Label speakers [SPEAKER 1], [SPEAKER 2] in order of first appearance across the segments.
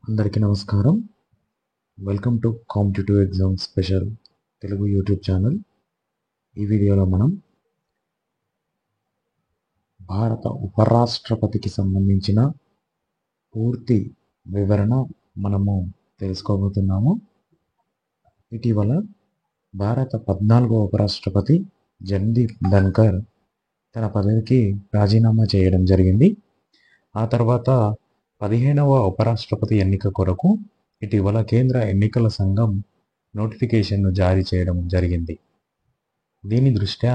[SPEAKER 1] అందరికీ నమస్కారం. Welcome to competitive exam special Telugu YouTube channel. ఈ వీడియోలో మనం భారత ఉపరాష్ట్రపతికి సంబంధించిన పూర్తి వివరణ మనము తెలుసుకోబోతున్నాము. ఇటీవల భారత 14వ ఉపరాష్ట్రపతి జగదీప్ ధన్కర్ తన పదవికి రాజీనామా చేయడం జరిగింది. ఆ తర్వాత 15వ ఉపరాష్ట్రపతి ఎన్నిక కొరకు ఇటీవల కేంద్ర ఎన్నికల సంఘం నోటిఫికేషన్ను జారీ చేయడం జరిగింది. దీని దృష్ట్యా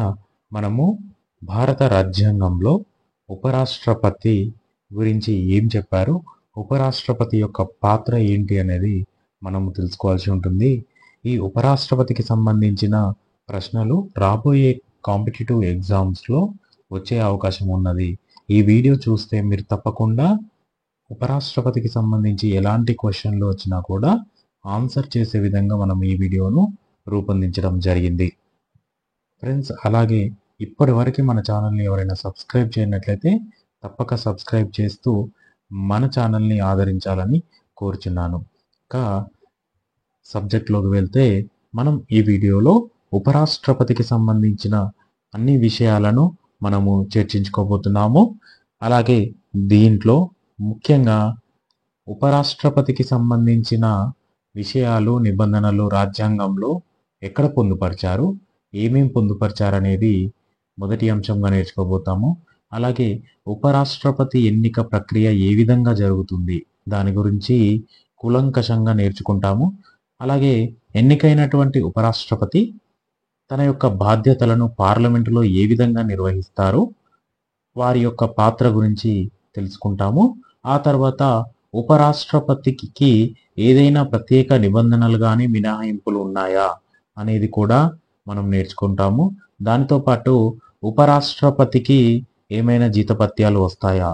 [SPEAKER 1] మనము భారత రాజ్యాంగంలో ఉపరాష్ట్రపతి గురించి ఏం చెప్పారు, ఉపరాష్ట్రపతి యొక్క పాత్ర ఏంటి అనేది మనము తెలుసుకోవాల్సి ఉంటుంది. ఈ ఉపరాష్ట్రపతికి సంబంధించిన ప్రశ్నలు రాబోయే కాంపిటేటివ్ ఎగ్జామ్స్లో వచ్చే అవకాశం ఉన్నది. ఈ వీడియో చూస్తే మీరు తప్పకుండా ఉపరాష్ట్రపతికి సంబంధించి ఎలాంటి క్వశ్చన్లు వచ్చినా కూడా ఆన్సర్ చేసే విధంగా మనం ఈ వీడియోను రూపొందించడం జరిగింది. ఫ్రెండ్స్, అలాగే ఇప్పటి వరకు మన ఛానల్ని ఎవరైనా సబ్స్క్రైబ్ చేయనట్లయితే తప్పక సబ్స్క్రైబ్ చేస్తూ మన ఛానల్ని ఆదరించాలని కోరుచున్నాను. ఇంకా సబ్జెక్ట్లోకి వెళ్తే మనం ఈ వీడియోలో ఉపరాష్ట్రపతికి సంబంధించిన అన్ని విషయాలను మనము చర్చించుకోబోతున్నాము. అలాగే దీంట్లో ముఖ్యంగా ఉపరాష్ట్రపతికి సంబంధించిన విషయాలు, నిబంధనలు రాజ్యాంగంలో ఎక్కడ పొందుపరిచారు, ఏమేం పొందుపరిచారనేది మొదటి అంశంగా నేర్చుకోబోతాము. అలాగే ఉపరాష్ట్రపతి ఎన్నిక ప్రక్రియ ఏ విధంగా జరుగుతుంది దాని గురించి కూలంకషంగా నేర్చుకుంటాము. అలాగే ఎన్నికైనటువంటి ఉపరాష్ట్రపతి తన యొక్క బాధ్యతలను పార్లమెంటులో ఏ విధంగా నిర్వహిస్తారు, వారి యొక్క పాత్ర గురించి తెలుసుకుంటాము. ఆ తర్వాత ఉపరాష్ట్రపతికి ఏదైనా ప్రత్యేక నిబంధనలు కానీ మినహాయింపులు ఉన్నాయా అనేది కూడా మనం నేర్చుకుంటాము. దానితో పాటు ఉపరాష్ట్రపతికి ఏమైనా జీతభత్యాలు వస్తాయా,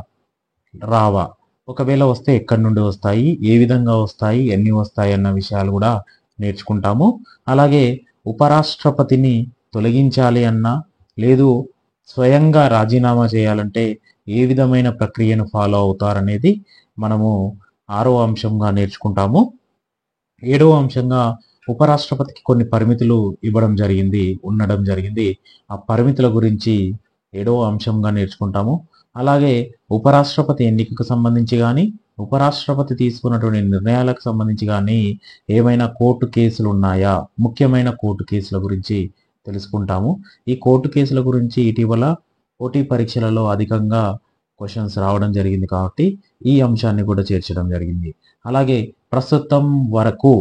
[SPEAKER 1] రావా, ఒకవేళ వస్తే ఎక్కడి నుండి వస్తాయి, ఏ విధంగా వస్తాయి, ఎన్ని వస్తాయి అన్న విషయాలు కూడా నేర్చుకుంటాము. అలాగే ఉపరాష్ట్రపతిని తొలగించాలి అన్నా లేదు స్వయంగా రాజీనామా చేయాలంటే ఏ విధమైన ప్రక్రియను ఫాలో అవుతారనేది మనము 6వ అంశంగా నేర్చుకుంటాము. 7వ అంశంగా ఉపరాష్ట్రపతికి కొన్ని పరిమితులు ఉండడం జరిగింది. ఆ పరిమితుల గురించి 7వ అంశంగా నేర్చుకుంటాము. అలాగే ఉపరాష్ట్రపతి ఎన్నికకు సంబంధించి కానీ, ఉపరాష్ట్రపతి తీసుకున్నటువంటి నిర్ణయాలకు సంబంధించి కానీ ఏమైనా కోర్టు కేసులు ఉన్నాయా, ముఖ్యమైన కోర్టు కేసుల గురించి తెలుసుకుంటాము. ఈ కోర్టు కేసుల గురించి ఇటీవల పోటీ పరీక్షలలో అధికంగా క్వశ్చన్స్ రావడం జరిగింది కాబట్టి ఈ అంశాన్ని కూడా చేర్చడం జరిగింది. అలాగే ప్రస్తుతం వరకు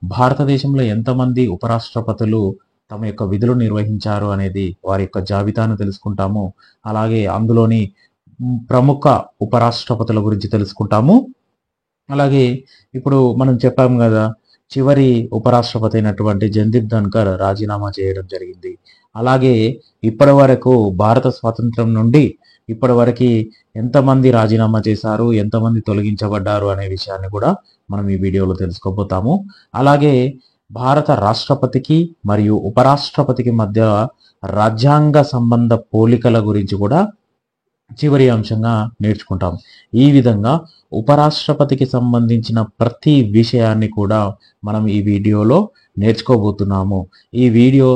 [SPEAKER 1] భారతదేశంలో ఎంతమంది ఉపరాష్ట్రపతులు తమ యొక్క విధులు నిర్వహించారు అనేది వారి యొక్క జాబితాను తెలుసుకుంటాము. అలాగే అందులోని ప్రముఖ ఉపరాష్ట్రపతుల గురించి తెలుసుకుంటాము. అలాగే ఇప్పుడు మనం చెప్పాము కదా, చివరి ఉపరాష్ట్రపతి అయినటువంటి జగదీప్ ధన్కర్ రాజీనామా చేయడం జరిగింది. అలాగే ఇప్పటి వరకు భారత స్వాతంత్రం నుండి ఇప్పటి వరకు ఎంతమంది రాజీనామా చేశారు, ఎంతమంది తొలగించబడ్డారు అనే విషయాన్ని కూడా మనం ఈ వీడియోలో తెలుసుకోబోతాము. అలాగే భారత రాష్ట్రపతికి మరియు ఉపరాష్ట్రపతికి మధ్య రాజ్యాంగ సంబంధ పోలికల గురించి కూడా చివరి అంశంగా నేర్చుకుంటాం. ఈ విధంగా ఉపరాష్ట్రపతికి సంబంధించిన ప్రతి విషయాన్ని కూడా మనం ఈ వీడియోలో నేర్చుకోబోతున్నాము. ఈ వీడియో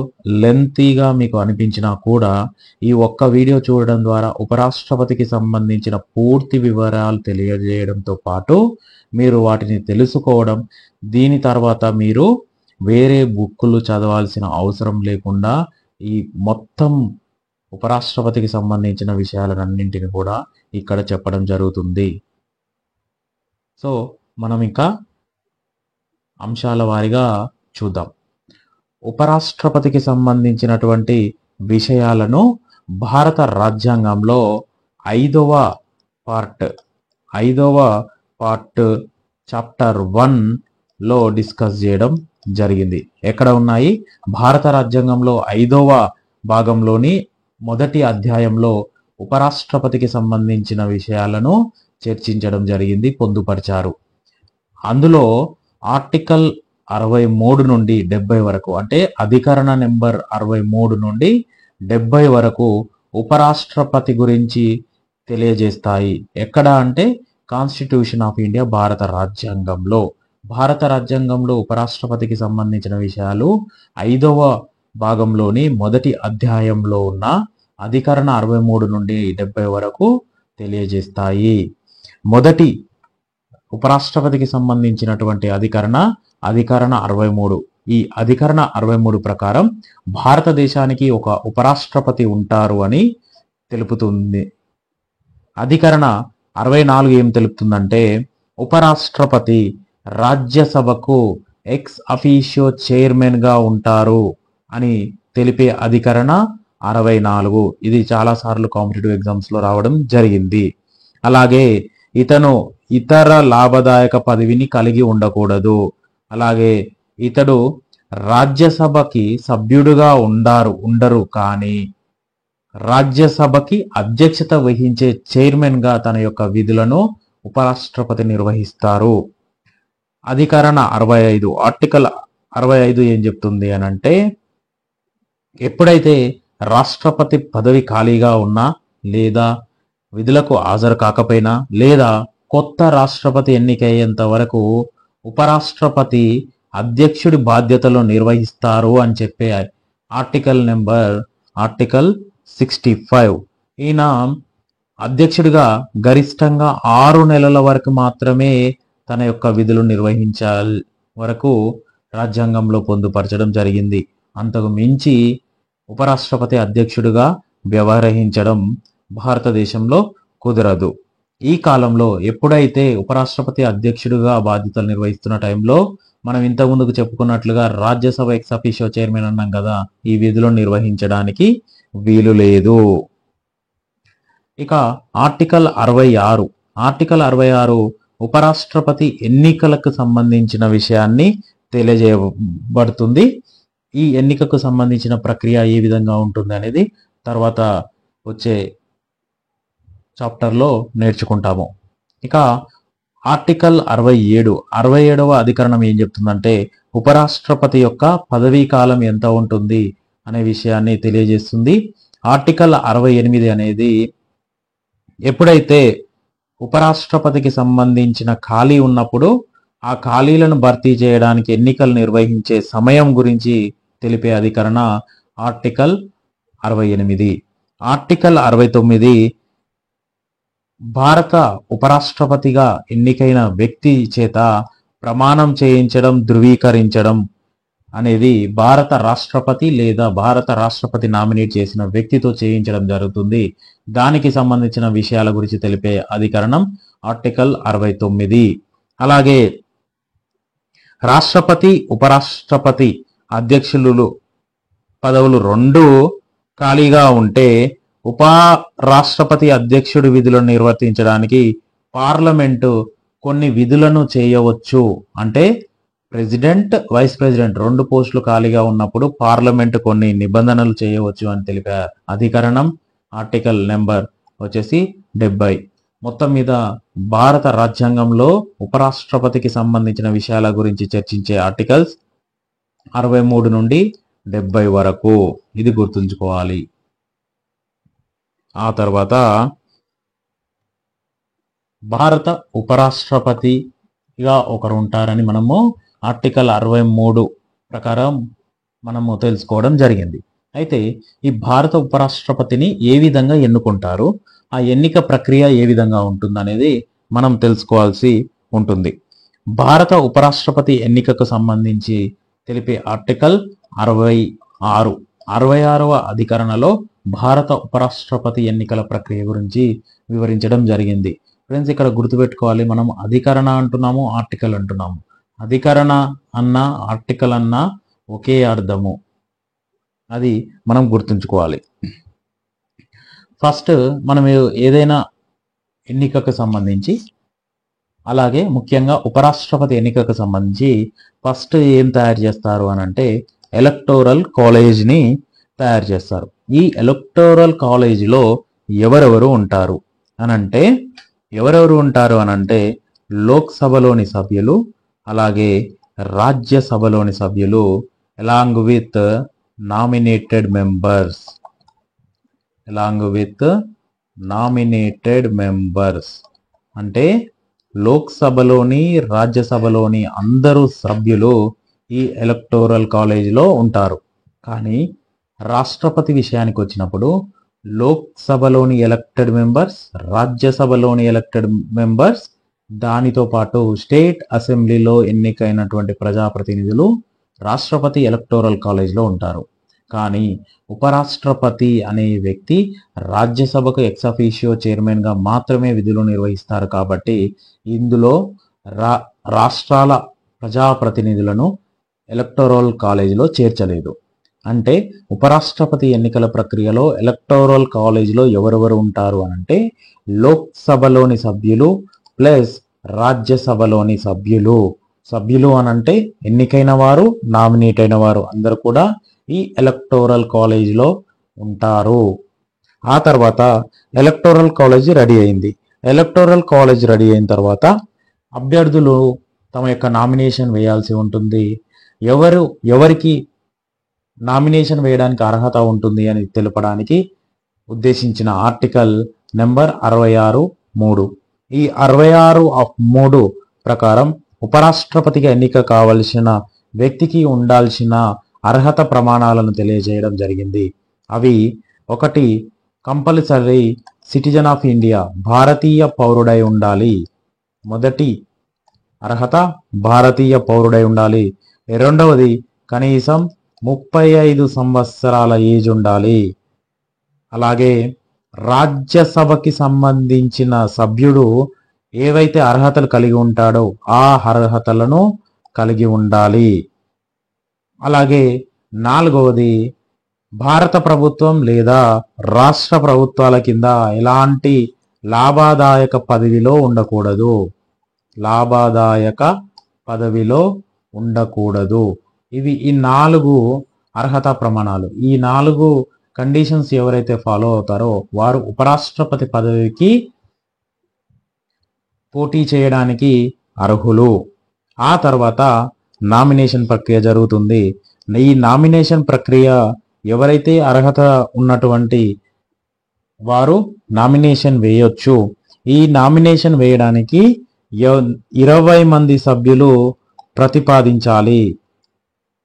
[SPEAKER 1] లెంతీగా మీకు అనిపించినా కూడా ఈ ఒక్క వీడియో చూడడం ద్వారా ఉపరాష్ట్రపతికి సంబంధించిన పూర్తి వివరాలు తెలియజేయడంతో పాటు మీరు వాటిని తెలుసుకోవడం, దీని తర్వాత మీరు వేరే బుక్కులు చదవాల్సిన అవసరం లేకుండా ఈ మొత్తం ఉపరాష్ట్రపతికి సంబంధించిన విషయాలన్నింటిని కూడా ఇక్కడ చెప్పడం జరుగుతుంది. సో మనం ఇంకా అంశాల వారీగా చూద్దాం. ఉపరాష్ట్రపతికి సంబంధించినటువంటి విషయాలను భారత రాజ్యాంగంలో 5వ పార్ట్ చాప్టర్ 1లో డిస్కస్ చేయడం జరిగింది. ఎక్కడ ఉన్నాయి? భారత రాజ్యాంగంలో 5వ భాగంలోని మొదటి అధ్యాయంలో ఉపరాష్ట్రపతికి సంబంధించిన విషయాలను చర్చించడం జరిగింది, పొందుపరిచారు. అందులో ఆర్టికల్ 63 నుండి 70 వరకు, అంటే అధికరణ నెంబర్ 63 నుండి 70 వరకు ఉపరాష్ట్రపతి గురించి తెలియజేస్తాయి. ఎక్కడ అంటే కాన్స్టిట్యూషన్ ఆఫ్ ఇండియా భారత రాజ్యాంగంలో ఉపరాష్ట్రపతికి సంబంధించిన విషయాలు 5వ భాగంలోని మొదటి అధ్యాయంలో ఉన్న అధికరణ 63 నుండి 70 వరకు తెలియజేస్తాయి. మొదటి ఉపరాష్ట్రపతికి సంబంధించినటువంటి అధికరణ 63. ఈ అధికరణ 63 ప్రకారం భారతదేశానికి ఒక ఉపరాష్ట్రపతి ఉంటారు అని తెలుపుతుంది. అధికరణ 64 ఏం తెలుపుతుందంటే ఉపరాష్ట్రపతి రాజ్యసభకు ఎక్స్ అఫీషియో చైర్మన్ గా ఉంటారు అని తెలిపే అధికరణ 64. ఇది చాలా సార్లు కాంపిటేటివ్ ఎగ్జామ్స్ లో రావడం జరిగింది. అలాగే ఇతను ఇతర లాభదాయక పదవిని కలిగి ఉండకూడదు. అలాగే ఇతడు రాజ్యసభకి సభ్యుడుగా ఉండరు కానీ రాజ్యసభకి అధ్యక్షత వహించే చైర్మన్ గా తన యొక్క విధులను ఉపరాష్ట్రపతి నిర్వహిస్తారు. అధికరణ 65 ఆర్టికల్ 65 ఏం చెప్తుంది అని అంటే ఎప్పుడైతే రాష్ట్రపతి పదవి ఖాళీగా ఉన్నా లేదా విధులకు హాజరు కాకపోయినా లేదా కొత్త రాష్ట్రపతి ఎన్నికయ్యేంత వరకు ఉపరాష్ట్రపతి అధ్యక్షుడి బాధ్యతలు నిర్వహిస్తారు అని చెప్పే ఆర్టికల్ 65. ఈయన అధ్యక్షుడిగా గరిష్టంగా 6 నెలల వరకు మాత్రమే తన యొక్క విధులు నిర్వహించాలి వరకు రాజ్యాంగంలో పొందుపరచడం జరిగింది. అంతకు మించి ఉపరాష్ట్రపతి అధ్యక్షుడిగా వ్యవహరించడం భారతదేశంలో కుదరదు. ఈ కాలంలో ఎప్పుడైతే ఉపరాష్ట్రపతి అధ్యక్షుడిగా బాధ్యతలు నిర్వహిస్తున్న టైంలో మనం ఇంతకుముందుకు చెప్పుకున్నట్లుగా రాజ్యసభ ఎక్స్ అఫీషియో చైర్మన్ అన్నాం కదా, ఈ విధులను నిర్వహించడానికి వీలు లేదు. ఇక ఆర్టికల్ 66 ఉపరాష్ట్రపతి ఎన్నికలకు సంబంధించిన విషయాన్ని తెలియజేయబడుతుంది. ఈ ఎన్నికకు సంబంధించిన ప్రక్రియ ఏ విధంగా ఉంటుంది అనేది తర్వాత వచ్చే చాప్టర్లో నేర్చుకుంటాము. ఇక ఆర్టికల్ 67వ అధికరణం ఏం చెప్తుందంటే ఉపరాష్ట్రపతి యొక్క పదవీ కాలం ఎంత ఉంటుంది అనే విషయాన్ని తెలియజేస్తుంది. ఆర్టికల్ 68 అనేది ఎప్పుడైతే ఉపరాష్ట్రపతికి సంబంధించిన ఖాళీ ఉన్నప్పుడు ఆ ఖాళీలను భర్తీ చేయడానికి ఎన్నికలు నిర్వహించే సమయం గురించి తెలిపే అధికరణ ఆర్టికల్ 68. ఆర్టికల్ 69 భారత ఉపరాష్ట్రపతిగా ఎన్నికైన వ్యక్తి చేత ప్రమాణం చేయించడం, ధృవీకరించడం అనేది భారత రాష్ట్రపతి లేదా భారత రాష్ట్రపతి నామినేట్ చేసిన వ్యక్తితో చేయించడం జరుగుతుంది. దానికి సంబంధించిన విషయాల గురించి తెలిపే అధికరణం ఆర్టికల్ 69. అలాగే రాష్ట్రపతి ఉపరాష్ట్రపతి అధ్యక్షులు పదవులు 2 ఖాళీగా ఉంటే ఉపరాష్ట్రపతి అధ్యక్షుడి విధులను నిర్వర్తించడానికి పార్లమెంటు కొన్ని విధులను చేయవచ్చు. అంటే ప్రెసిడెంట్, వైస్ ప్రెసిడెంట్ 2 పోస్టులు ఖాళీగా ఉన్నప్పుడు పార్లమెంటు కొన్ని నిబంధనలు చేయవచ్చు అని తెలిపే అధికరణం ఆర్టికల్ నెంబర్ వచ్చేసి 70. మొత్తం మీద భారత రాజ్యాంగంలో ఉపరాష్ట్రపతికి సంబంధించిన విషయాల గురించి చర్చించే ఆర్టికల్స్ 63 నుండి 70 వరకు. ఇది గుర్తుంచుకోవాలి. ఆ తర్వాత భారత ఉపరాష్ట్రపతిగా ఒకరు ఉంటారని మనము ఆర్టికల్ 63 ప్రకారం మనము తెలుసుకోవడం జరిగింది. అయితే ఈ భారత ఉపరాష్ట్రపతిని ఏ విధంగా ఎన్నుకుంటారు, ఆ ఎన్నిక ప్రక్రియ ఏ విధంగా ఉంటుంది అనేది మనం తెలుసుకోవాల్సి ఉంటుంది. భారత ఉపరాష్ట్రపతి ఎన్నికకు సంబంధించి తెలిపే ఆర్టికల్ 66. 66వ అధికరణలో భారత ఉపరాష్ట్రపతి ఎన్నికల ప్రక్రియ గురించి వివరించడం జరిగింది. ఫ్రెండ్స్, ఇక్కడ గుర్తుపెట్టుకోవాలి, మనం అధికరణ అంటున్నాము, ఆర్టికల్ అంటున్నాము. అధికరణ అన్నా ఆర్టికల్ అన్నా ఒకే అర్థము, అది మనం గుర్తుంచుకోవాలి. ఫస్ట్ మనం ఏదైనా ఎన్నికకు సంబంధించి, అలాగే ముఖ్యంగా ఉపరాష్ట్రపతి ఎన్నికకు సంబంధించి ఫస్ట్ ఏం తయారు చేస్తారు అని అంటే ఎలక్టోరల్ కాలేజ్ని తయారు చేస్తారు. ఈ ఎలక్టోరల్ కాలేజీలో ఎవరెవరు ఉంటారు అనంటే లోక్సభలోని సభ్యులు, అలాగే రాజ్యసభలోని సభ్యులు, అలాంగ్ విత్ నామినేటెడ్ మెంబర్స్ అంటే లోక్సభలోని రాజ్యసభలోని అందరూ సభ్యులు ఈ ఎలక్టోరల్ కాలేజీలో ఉంటారు. కానీ రాష్ట్రపతి విషయానికి వచ్చినప్పుడు లోక్సభలోని ఎలక్టెడ్ మెంబర్స్, రాజ్యసభలోని ఎలక్టెడ్ మెంబర్స్, దానితో పాటు స్టేట్ అసెంబ్లీలో ఎన్నికైనటువంటి ప్రజాప్రతినిధులు రాష్ట్రపతి ఎలక్టోరల్ కాలేజ్లో ఉంటారు. కానీ ఉపరాష్ట్రపతి అనే వ్యక్తి రాజ్యసభకు ఎక్స్ అఫీషియో చైర్మన్గా మాత్రమే విధులు నిర్వహిస్తారు. కాబట్టి ఇందులో రాష్ట్రాల ప్రజాప్రతినిధులను ఎలక్టోరల్ కాలేజీలో చేర్చలేదు. అంటే ఉపరాష్ట్రపతి ఎన్నికల ప్రక్రియలో ఎలక్టోరల్ కాలేజీలో ఎవరెవరు ఉంటారు అనంటే లోక్సభలోని సభ్యులు ప్లస్ రాజ్యసభలోని సభ్యులు అనంటే ఎన్నికైన వారు, నామినేట్ అయిన వారు అందరూ కూడా ఈ ఎలక్టోరల్ కాలేజీలో ఉంటారు. ఆ తర్వాత ఎలక్టోరల్ కాలేజీ రెడీ అయింది. ఎలక్టోరల్ కాలేజ్ రెడీ అయిన తర్వాత అభ్యర్థులు తమ యొక్క నామినేషన్ వేయాల్సి ఉంటుంది. ఎవరికి నామినేషన్ వేయడానికి అర్హత ఉంటుంది అని తెలపడానికి ఉద్దేశించిన ఆర్టికల్ నెంబర్ 66(3). ఈ 66(3) ప్రకారం ఉపరాష్ట్రపతిగా ఎన్నిక కావలసిన వ్యక్తికి ఉండాల్సిన అర్హత ప్రమాణాలను తెలియజేయడం జరిగింది. అవి 1. కంపల్సరీ సిటిజన్ ఆఫ్ ఇండియా, భారతీయ పౌరుడై ఉండాలి. మొదటి అర్హత భారతీయ పౌరుడై ఉండాలి. 2వది కనీసం 35 సంవత్సరాల ఏజ్ ఉండాలి. అలాగే రాజ్యసభకి సంబంధించిన సభ్యుడు ఏవైతే అర్హతలు కలిగి ఉంటాడో ఆ అర్హతలను కలిగి ఉండాలి. అలాగే 4వది భారత ప్రభుత్వం లేదా రాష్ట్ర ప్రభుత్వాల కింద ఎలాంటి లాభదాయక పదవిలో ఉండకూడదు. ఇవి ఈ 4 అర్హత ప్రమాణాలు. ఈ 4 కండిషన్స్ ఎవరైతే ఫాలో అవుతారో వారు ఉపరాష్ట్రపతి పదవికి పోటీ చేయడానికి అర్హులు. ఆ తర్వాత నామినేషన్ ప్రక్రియ జరుగుతుంది. ఈ నామినేషన్ ప్రక్రియ ఎవరైతే అర్హత ఉన్నటువంటి వారు నామినేషన్ వేయొచ్చు. ఈ నామినేషన్ వేయడానికి 20 మంది సభ్యులు ప్రతిపాదించాలి.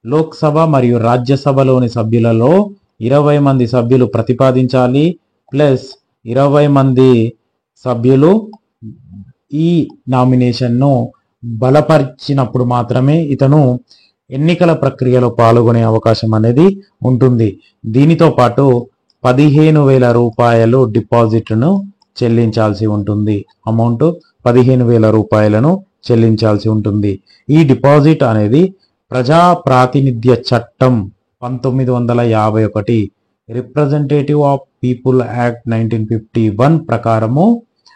[SPEAKER 1] లోక్సభ మరియు రాజ్యసభలోని సభ్యులలో 20 మంది సభ్యులు ప్రతిపాదించాలి. ప్లస్ 20 మంది సభ్యులు ఈ నామినేషన్ను బలపరిచినప్పుడు మాత్రమే ఇతను ఎన్నికల ప్రక్రియలో పాల్గొనే అవకాశం అనేది ఉంటుంది. దీనితో పాటు 15,000 రూపాయలు డిపాజిట్ను చెల్లించాల్సి ఉంటుంది. అమౌంట్ 15,000 రూపాయలను చెల్లించాల్సి ఉంటుంది. ఈ డిపాజిట్ అనేది ప్రజా ప్రాతినిధ్య చట్టం 1951 రిప్రజెంటేటివ్ ఆఫ్ పీపుల్ యాక్ట్ 1951 ప్రకారము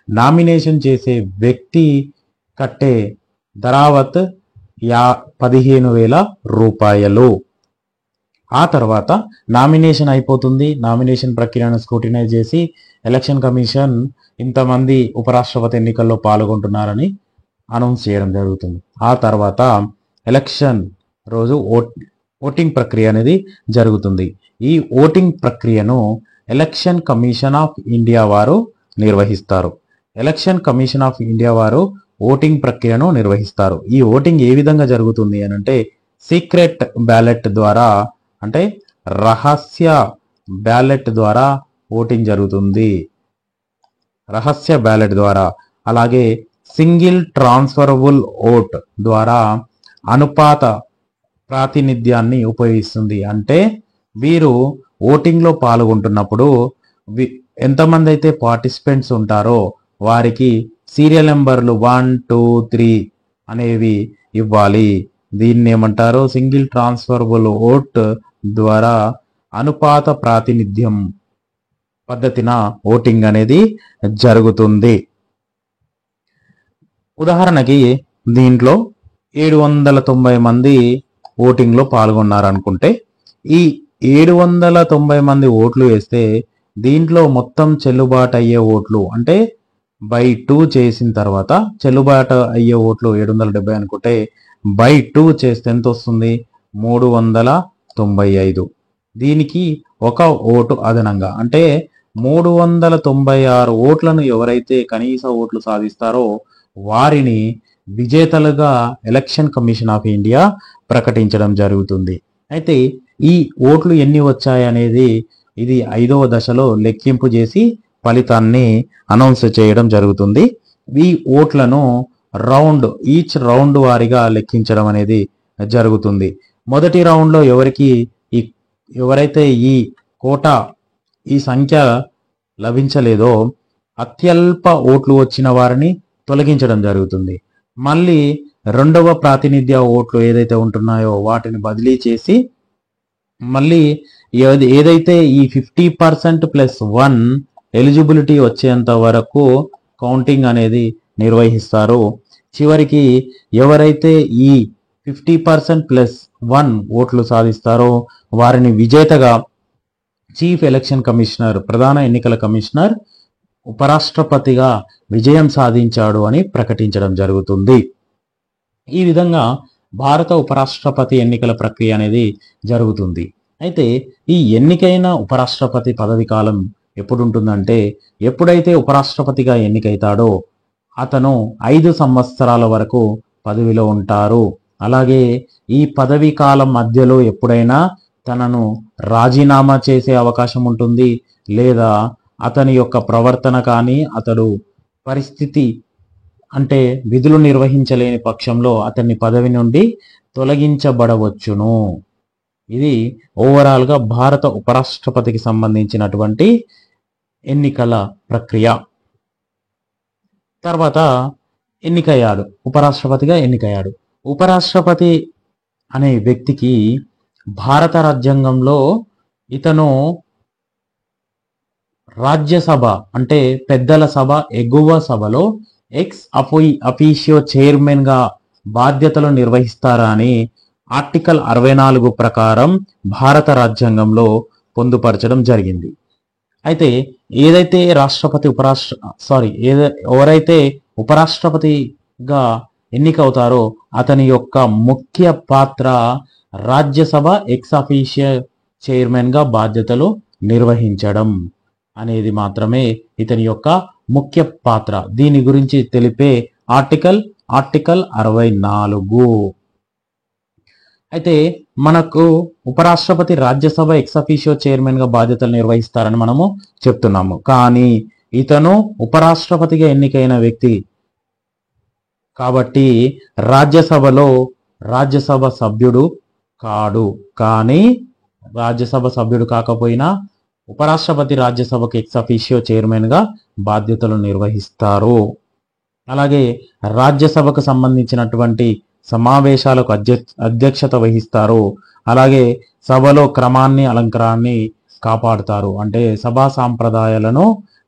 [SPEAKER 1] నామినేషన్ చేసే వ్యక్తి కట్టే ధరావత్ 15,000 రూపాయలు. ఆ తర్వాత నామినేషన్ అయిపోతుంది. నామినేషన్ ప్రక్రియను స్క్రూటినైజ్ చేసి ఎలక్షన్ కమిషన్ ఇంతమంది ఉపరాష్ట్రపతి ఎన్నికల్లో పాల్గొంటున్నారని అనౌన్స్ చేయడం జరుగుతుంది. ఆ తర్వాత ఎలక్షన్ రోజు ఓటింగ్ ప్రక్రియ అనేది జరుగుతుంది. ఈ ఓటింగ్ ప్రక్రియను ఎలక్షన్ కమిషన్ ఆఫ్ ఇండియా వారు నిర్వహిస్తారు. ఎలక్షన్ కమిషన్ ఆఫ్ ఇండియా వారు ఓటింగ్ ప్రక్రియను నిర్వహిస్తారు. ఈ ఓటింగ్ ఏ విధంగా జరుగుతుంది అని అంటే సీక్రెట్ బ్యాలెట్ ద్వారా, అంటే రహస్య బ్యాలెట్ ద్వారా ఓటింగ్ జరుగుతుంది. రహస్య బ్యాలెట్ ద్వారా. అలాగే సింగిల్ ట్రాన్స్ఫరబుల్ ఓట్ ద్వారా అనుపాత ప్రాతినిధ్యాన్ని ఉపయోగిస్తుంది. అంటే వీరు ఓటింగ్లో పాల్గొంటున్నప్పుడు ఎంతమంది అయితే పార్టిసిపెంట్స్ ఉంటారో వారికి సీరియల్ నెంబర్లు 1, 2, 3 అనేవి ఇవ్వాలి. దీన్ని ఏమంటారు? సింగిల్ ట్రాన్స్ఫరబుల్ ఓట్ ద్వారా అనుపాత ప్రాతినిధ్యం పద్ధతిన ఓటింగ్ అనేది జరుగుతుంది. ఉదాహరణకి దీంట్లో 790 మంది ఓటింగ్లో పాల్గొన్నారనుకుంటే ఈ 790 మంది ఓట్లు వేస్తే దీంట్లో మొత్తం చెల్లుబాటు అయ్యే ఓట్లు అంటే బై 2 చేసిన తర్వాత చెల్లుబాటు అయ్యే ఓట్లు 770 అనుకుంటే బై 2 చేస్తే ఎంత వస్తుంది? 395. దీనికి ఒక ఓటు అదనంగా అంటే 396 ఓట్లను ఎవరైతే కనీస ఓట్లు సాధిస్తారో వారిని విజేతలుగా ఎలక్షన్ కమిషన్ ఆఫ్ ఇండియా ప్రకటించడం జరుగుతుంది. అయితే ఈ ఓట్లు ఎన్ని వచ్చాయనేది ఇది 5వ దశలో లెక్కింపు చేసి ఫలితాన్ని అనౌన్స్ చేయడం జరుగుతుంది. ఈ ఓట్లను ఈచ్ రౌండ్ వారీగా లెక్కించడం అనేది జరుగుతుంది. మొదటి రౌండ్లో ఎవరైతే ఈ కోటా ఈ సంఖ్య లభించలేదో అత్యల్ప ఓట్లు వచ్చిన వారిని తొలగించడం జరుగుతుంది. మళ్ళీ రెండవ ప్రాతినిధ్య ఓట్లు ఏదైతే ఉంటున్నాయో వాటిని బదిలీ చేసి మళ్ళీ ఏదైతే ఈ 50% ప్లస్ 1 ఎలిజిబిలిటీ వచ్చేంత వరకు కౌంటింగ్ అనేది నిర్వహిస్తారు. చివరికి ఎవరైతే ఈ 50% ప్లస్ 1 ఓట్లు సాధిస్తారో వారిని విజేతగా చీఫ్ ఎలక్షన్ కమిషనర్, ప్రధాన ఎన్నికల కమిషనర్ ఉపరాష్ట్రపతిగా విజయం సాధించాడు అని ప్రకటించడం జరుగుతుంది. ఈ విధంగా భారత ఉపరాష్ట్రపతి ఎన్నికల ప్రక్రియ అనేది జరుగుతుంది. అయితే ఈ ఎన్నికైన ఉపరాష్ట్రపతి పదవి కాలం ఎప్పుడు ఉంటుందంటే ఎప్పుడైతే ఉపరాష్ట్రపతిగా ఎన్నికైతాడో అతను 5 సంవత్సరాల వరకు పదవిలో ఉంటారు. అలాగే ఈ పదవీ కాలం మధ్యలో ఎప్పుడైనా తనను రాజీనామా చేసే అవకాశం ఉంటుంది, లేదా అతని యొక్క ప్రవర్తన కానీ అతడు పరిస్థితి అంటే విధులు నిర్వహించలేని పక్షంలో అతన్ని పదవి నుండి తొలగించబడవచ్చును. ఇది ఓవరాల్గా భారత ఉపరాష్ట్రపతికి సంబంధించినటువంటి ఎన్నికల ప్రక్రియ. తర్వాత ఎన్నికయ్యాడు, ఉపరాష్ట్రపతిగా ఎన్నికయ్యాడు. ఉపరాష్ట్రపతి అనే వ్యక్తికి భారత రాజ్యాంగంలో ఇతను రాజ్యసభ అంటే పెద్దల సభ ఎగువ సభలో ఎక్స్ అఫీషియో చైర్మన్ గా బాధ్యతలు నిర్వహిస్తారా అని ఆర్టికల్ 64 ప్రకారం భారత రాజ్యాంగంలో పొందుపరచడం జరిగింది. అయితే ఏదైతే ఎవరైతే ఉపరాష్ట్రపతిగా ఎన్నికవుతారో అతని యొక్క ముఖ్య పాత్ర రాజ్యసభ ఎక్స్ అఫీషియో చైర్మన్ గా బాధ్యతలు నిర్వహించడం అనేది మాత్రమే ఇతని యొక్క ముఖ్య పాత్ర. దీని గురించి తెలిపే ఆర్టికల్ 64. అయితే మనకు ఉపరాష్ట్రపతి రాజ్యసభ ఎక్స్ అఫీషియో చైర్మన్ గా బాధ్యతలు నిర్వహిస్తారని మనము చెప్తున్నాము. కానీ ఇతను ఉపరాష్ట్రపతిగా ఎన్నికైన వ్యక్తి కాబట్టి రాజ్యసభ సభ్యుడు కాడు. కానీ రాజ్యసభ సభ్యుడు కాకపోయినా ఉపరాష్ట్రపతి రాజ్యసభకు ఎక్స్ అఫీషియో చైర్మన్ గా బాధ్యతలు నిర్వహిస్తారు. అలాగే రాజ్యసభకు సంబంధించినటువంటి సమావేశాలకు అధ్యక్షత వహిస్తారు. అలాగే సభలో క్రమాన్ని అలంకారాన్ని కాపాడుతారు. అంటే సభా సాంప్రదాయాలను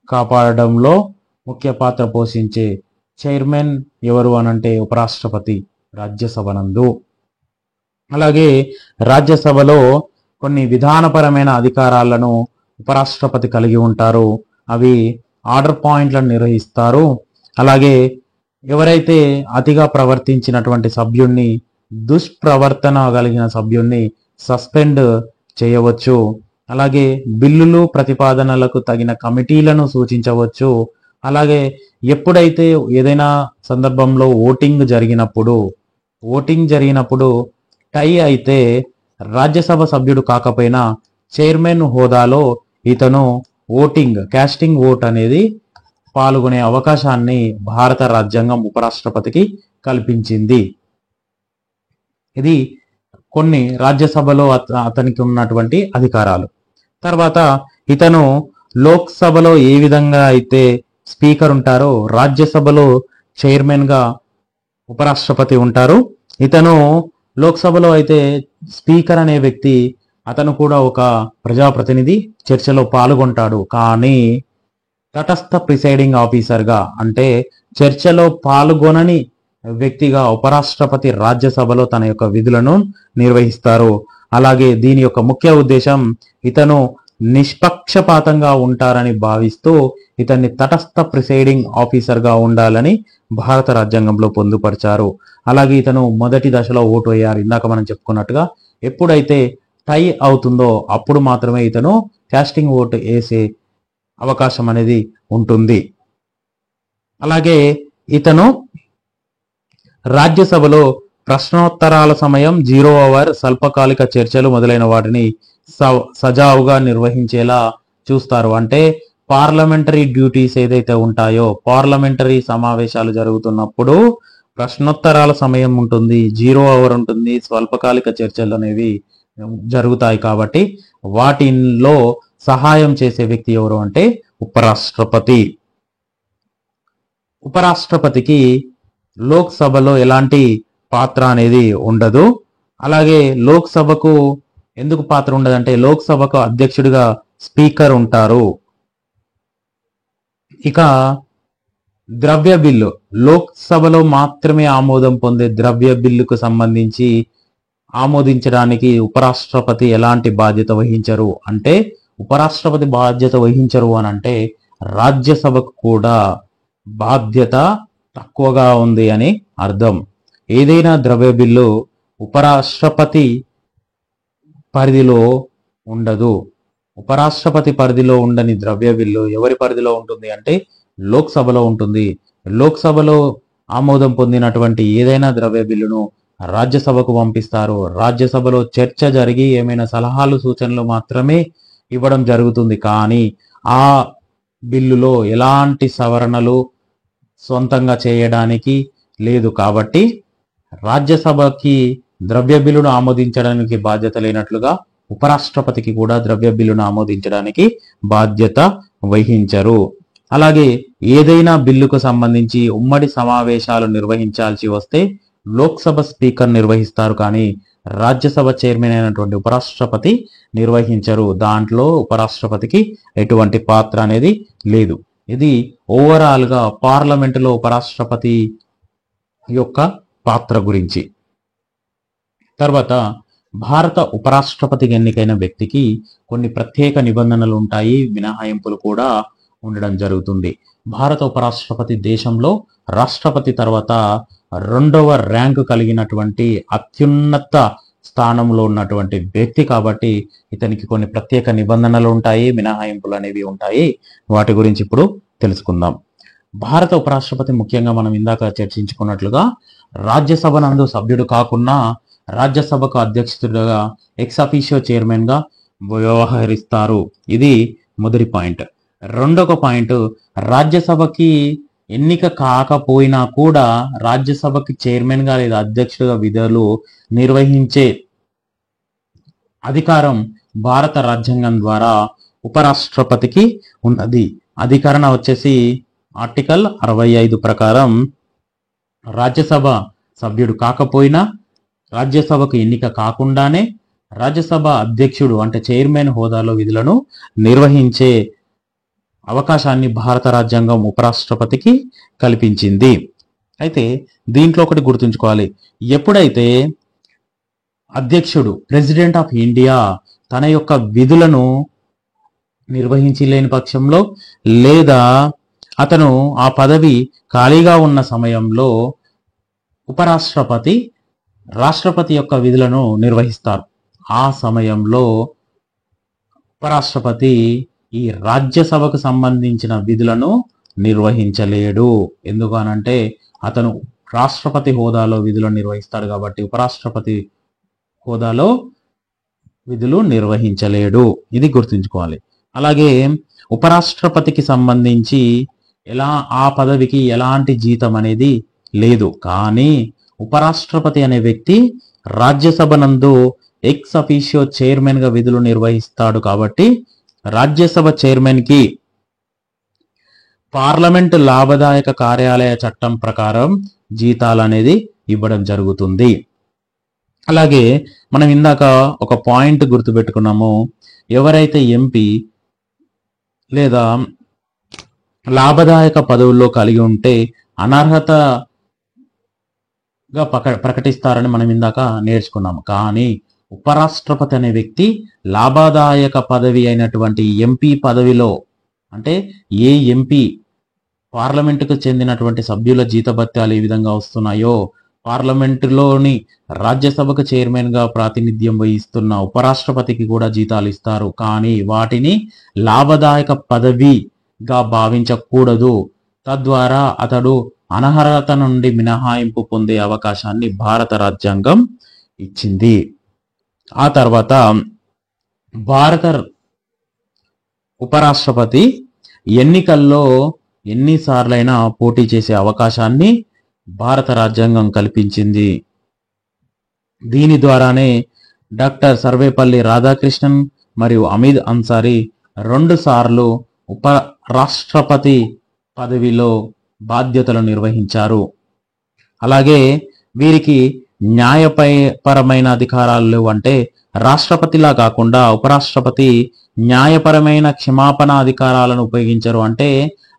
[SPEAKER 1] కాపాడడంలో ముఖ్య పాత్ర పోషించే చైర్మన్ ఎవరు అనంటే ఉపరాష్ట్రపతి రాజ్యసభ నందు. అలాగే రాజ్యసభలో కొన్ని విధానపరమైన అధికారాలను ఉపరాష్ట్రపతి కలిగి ఉంటారు. అవి ఆర్డర్ పాయింట్లను నిర్వహిస్తారు. అలాగే ఎవరైతే అతిగా ప్రవర్తించినటువంటి సభ్యుణ్ణి, దుష్ప్రవర్తన కలిగిన సభ్యుణ్ణి సస్పెండ్ చేయవచ్చు. అలాగే బిల్లులు ప్రతిపాదనలకు తగిన కమిటీలను సూచించవచ్చు. అలాగే ఎప్పుడైతే ఏదైనా సందర్భంలో ఓటింగ్ జరిగినప్పుడు టై అయితే రాజ్యసభ సభ్యుడు కాకపోయినా చైర్మన్ హోదాలో ఇతను కాస్టింగ్ ఓట్ అనేది పాల్గొనే అవకాశాన్ని భారత రాజ్యాంగం ఉపరాష్ట్రపతికి కల్పించింది. ఇది కొన్ని రాజ్యసభలో అతనికి ఉన్నటువంటి అధికారాలు. తర్వాత ఇతను లోక్సభలో ఏ విధంగా అయితే స్పీకర్ ఉంటారో రాజ్యసభలో చైర్మన్ గా ఉపరాష్ట్రపతి ఉంటారు. ఇతను లోక్సభలో అయితే స్పీకర్ అనే వ్యక్తి అతను కూడా ఒక ప్రజాప్రతినిధి, చర్చలో పాల్గొంటాడు. కానీ తటస్థ ప్రిసైడింగ్ ఆఫీసర్గా అంటే చర్చలో పాల్గొనని వ్యక్తిగా ఉపరాష్ట్రపతి రాజ్యసభలో తన యొక్క విధులను నిర్వహిస్తారు. అలాగే దీని యొక్క ముఖ్య ఉద్దేశం ఇతను నిష్పక్షపాతంగా ఉంటారని భావిస్తూ ఇతన్ని తటస్థ ప్రిసైడింగ్ ఆఫీసర్గా ఉండాలని భారత రాజ్యాంగంలో పొందుపరిచారు. అలాగే ఇతను మొదటి దశలో ఓటు వేయాలి. ఇందాక మనం చెప్పుకున్నట్టుగా ఎప్పుడైతే టై అవుతుందో అప్పుడు మాత్రమే ఇతను కాస్టింగ్ ఓటు వేసే అవకాశం అనేది ఉంటుంది. అలాగే ఇతను రాజ్యసభలో ప్రశ్నోత్తరాల సమయం, 0 అవర్, స్వల్పకాలిక చర్చలు మొదలైన వాటిని సజావుగా నిర్వహించేలా చూస్తారు. అంటే పార్లమెంటరీ డ్యూటీస్ ఏదైతే ఉంటాయో, పార్లమెంటరీ సమావేశాలు జరుగుతున్నప్పుడు ప్రశ్నోత్తరాల సమయం ఉంటుంది, 0 అవర్ ఉంటుంది, స్వల్పకాలిక చర్చలు అనేవి జరుగుతాయి. కాబట్టి వాటిలో సహాయం చేసే వ్యక్తి ఎవరు అంటే ఉపరాష్ట్రపతి. ఉపరాష్ట్రపతికి లోక్సభలో ఎలాంటి పాత్ర అనేది ఉండదు. అలాగే లోక్సభకు ఎందుకు పాత్ర ఉండదంటే లోక్సభకు అధ్యక్షుడిగా స్పీకర్ ఉంటారు. ఇక ద్రవ్య బిల్లు, లోక్సభలో మాత్రమే ఆమోదం పొందే ద్రవ్య బిల్లుకు సంబంధించి ఆమోదించడానికి ఉపరాష్ట్రపతి ఎలాంటి బాధ్యత వహించరు. అంటే ఉపరాష్ట్రపతి బాధ్యత వహించరు అని అంటే రాజ్యసభకు కూడా బాధ్యత తక్కువగా ఉంది అని అర్థం. ఏదైనా ద్రవ్య బిల్లు ఉపరాష్ట్రపతి పరిధిలో ఉండదు. ఉపరాష్ట్రపతి పరిధిలో ఉండని ద్రవ్య బిల్లు ఎవరి పరిధిలో ఉంటుంది అంటే లోక్సభలో ఉంటుంది. లోక్సభలో ఆమోదం పొందినటువంటి ఏదైనా ద్రవ్య బిల్లును రాజ్యసభకు పంపిస్తారు. రాజ్యసభలో చర్చ జరిగి ఏమైనా సలహాలు సూచనలు మాత్రమే ఇవ్వడం జరుగుతుంది. కానీ ఆ బిల్లులో ఎలాంటి సవరణలు సొంతంగా చేయడానికి లేదు. కాబట్టి రాజ్యసభకి ద్రవ్య బిల్లును ఆమోదించడానికి బాధ్యత లేనట్లుగా ఉపరాష్ట్రపతికి కూడా ద్రవ్య బిల్లును ఆమోదించడానికి బాధ్యత వహించరు. అలాగే ఏదైనా బిల్లుకు సంబంధించి ఉమ్మడి సమావేశాలు నిర్వహించాల్సి వస్తే లోక్సభ స్పీకర్ నిర్వహిస్తారు, కానీ రాజ్యసభ చైర్మన్ అయినటువంటి ఉపరాష్ట్రపతి నిర్వహించరు. దాంట్లో ఉపరాష్ట్రపతికి ఎటువంటి పాత్ర అనేది లేదు. ఇది ఓవరాల్ గా పార్లమెంటులో ఉపరాష్ట్రపతి యొక్క పాత్ర గురించి. తర్వాత భారత ఉపరాష్ట్రపతికి ఎన్నికైన వ్యక్తికి కొన్ని ప్రత్యేక నిబంధనలు ఉంటాయి, మినహాయింపులు కూడా ఉండడం జరుగుతుంది. భారత ఉపరాష్ట్రపతి దేశంలో రాష్ట్రపతి తర్వాత 2వ ర్యాంకు కలిగినటువంటి అత్యున్నత స్థానంలో ఉన్నటువంటి వ్యక్తి. కాబట్టి ఇతనికి కొన్ని ప్రత్యేక నిబంధనలు ఉంటాయి, మినహాయింపులు అనేవి ఉంటాయి. వాటి గురించి ఇప్పుడు తెలుసుకుందాం. భారత ఉపరాష్ట్రపతి ముఖ్యంగా మనం ఇందాక చర్చించుకున్నట్లుగా రాజ్యసభ నందు సభ్యుడు కాకుండా రాజ్యసభకు అధ్యక్షుడిగా ఎక్స్ అఫీషియో చైర్మన్ గా వ్యవహరిస్తారు. ఇది మొదటి పాయింట్. రెండవ పాయింట్, రాజ్యసభకి ఎన్నిక కాకపోయినా కూడా రాజ్యసభకి చైర్మన్ గా లేదా అధ్యక్షుడిగా విధులు నిర్వహించే అధికారం భారత రాజ్యాంగం ద్వారా ఉపరాష్ట్రపతికి ఉన్నది. అధికరణ వచ్చేసి ఆర్టికల్ 65 ప్రకారం రాజ్యసభ సభ్యుడు కాకపోయినా రాజ్యసభకు ఎన్నిక కాకుండానే రాజ్యసభ అధ్యక్షుడు అంటే చైర్మన్ హోదాలో విధులను నిర్వహించే అవకాశాన్ని భారత రాజ్యాంగం ఉపరాష్ట్రపతికి కల్పించింది. అయితే దీంట్లో ఒకటి గుర్తుంచుకోవాలి, ఎప్పుడైతే అధ్యక్షుడు ప్రెసిడెంట్ ఆఫ్ ఇండియా తన యొక్క విధులను నిర్వహించలేని పక్షంలో లేదా అతను ఆ పదవి ఖాళీగా ఉన్న సమయంలో ఉపరాష్ట్రపతి రాష్ట్రపతి యొక్క విధులను నిర్వహిస్తారు. ఆ సమయంలో ఉపరాష్ట్రపతి ఈ రాజ్యసభకు సంబంధించిన విధులను నిర్వహించలేడు. ఎందుకనంటే అతను రాష్ట్రపతి హోదాలో విధులను నిర్వహిస్తాడు కాబట్టి ఉపరాష్ట్రపతి హోదాలో విధులు నిర్వహించలేడు. ఇది గుర్తుంచుకోవాలి. అలాగే ఉపరాష్ట్రపతికి సంబంధించి ఆ పదవికి ఎలాంటి జీతం అనేది లేదు. కానీ ఉపరాష్ట్రపతి అనే వ్యక్తి రాజ్యసభ నందు ఎక్స్ అఫీషియో చైర్మన్ గా విధులు నిర్వహిస్తాడు. కాబట్టి రాజ్యసభ చైర్మన్ కి పార్లమెంటు లాభదాయక కార్యాలయ చట్టం ప్రకారం జీతాలు అనేది ఇవ్వడం జరుగుతుంది. అలాగే మనం ఇందాక ఒక పాయింట్ గుర్తుపెట్టుకున్నాము, ఎవరైతే ఎంపీ లేదా లాభదాయక పదవుల్లో కలిగి ఉంటే అనర్హతగా ప్రకటిస్తారని మనం ఇందాక నేర్చుకున్నాము. కానీ ఉపరాష్ట్రపతి అనే వ్యక్తి లాభదాయక పదవి అయినటువంటి ఎంపీ పదవిలో, అంటే ఏ ఎంపీ పార్లమెంటుకు చెందినటువంటి సభ్యుల జీతభత్యాలు ఏ విధంగా వస్తున్నాయో పార్లమెంటులోని రాజ్యసభకు చైర్మన్ గా ప్రాతినిధ్యం వహిస్తున్న ఉపరాష్ట్రపతికి కూడా జీతాలు ఇస్తారు. కానీ వాటిని లాభదాయక పదవిగా భావించకూడదు. తద్వారా అతడు అనర్హత నుండి మినహాయింపు పొందే అవకాశాన్ని భారత రాజ్యాంగం ఇచ్చింది. ఆ తర్వాత భారత ఉపరాష్ట్రపతి ఎన్నికల్లో ఎన్నిసార్లైనా పోటీ చేసే అవకాశాన్ని భారత రాజ్యాంగం కల్పించింది. దీని ద్వారానే డాక్టర్ సర్వేపల్లి రాధాకృష్ణన్ మరియు అమీద్ అన్సారీ 2 సార్లు ఉపరాష్ట్రపతి పదవిలో బాధ్యతలు నిర్వహించారు. అలాగే వీరికి న్యాయపరమైన అధికారాలు లేవు. అంటే రాష్ట్రపతిలా కాకుండా ఉపరాష్ట్రపతి న్యాయపరమైన క్షమాపణ అధికారాలను ఉపయోగించరు. అంటే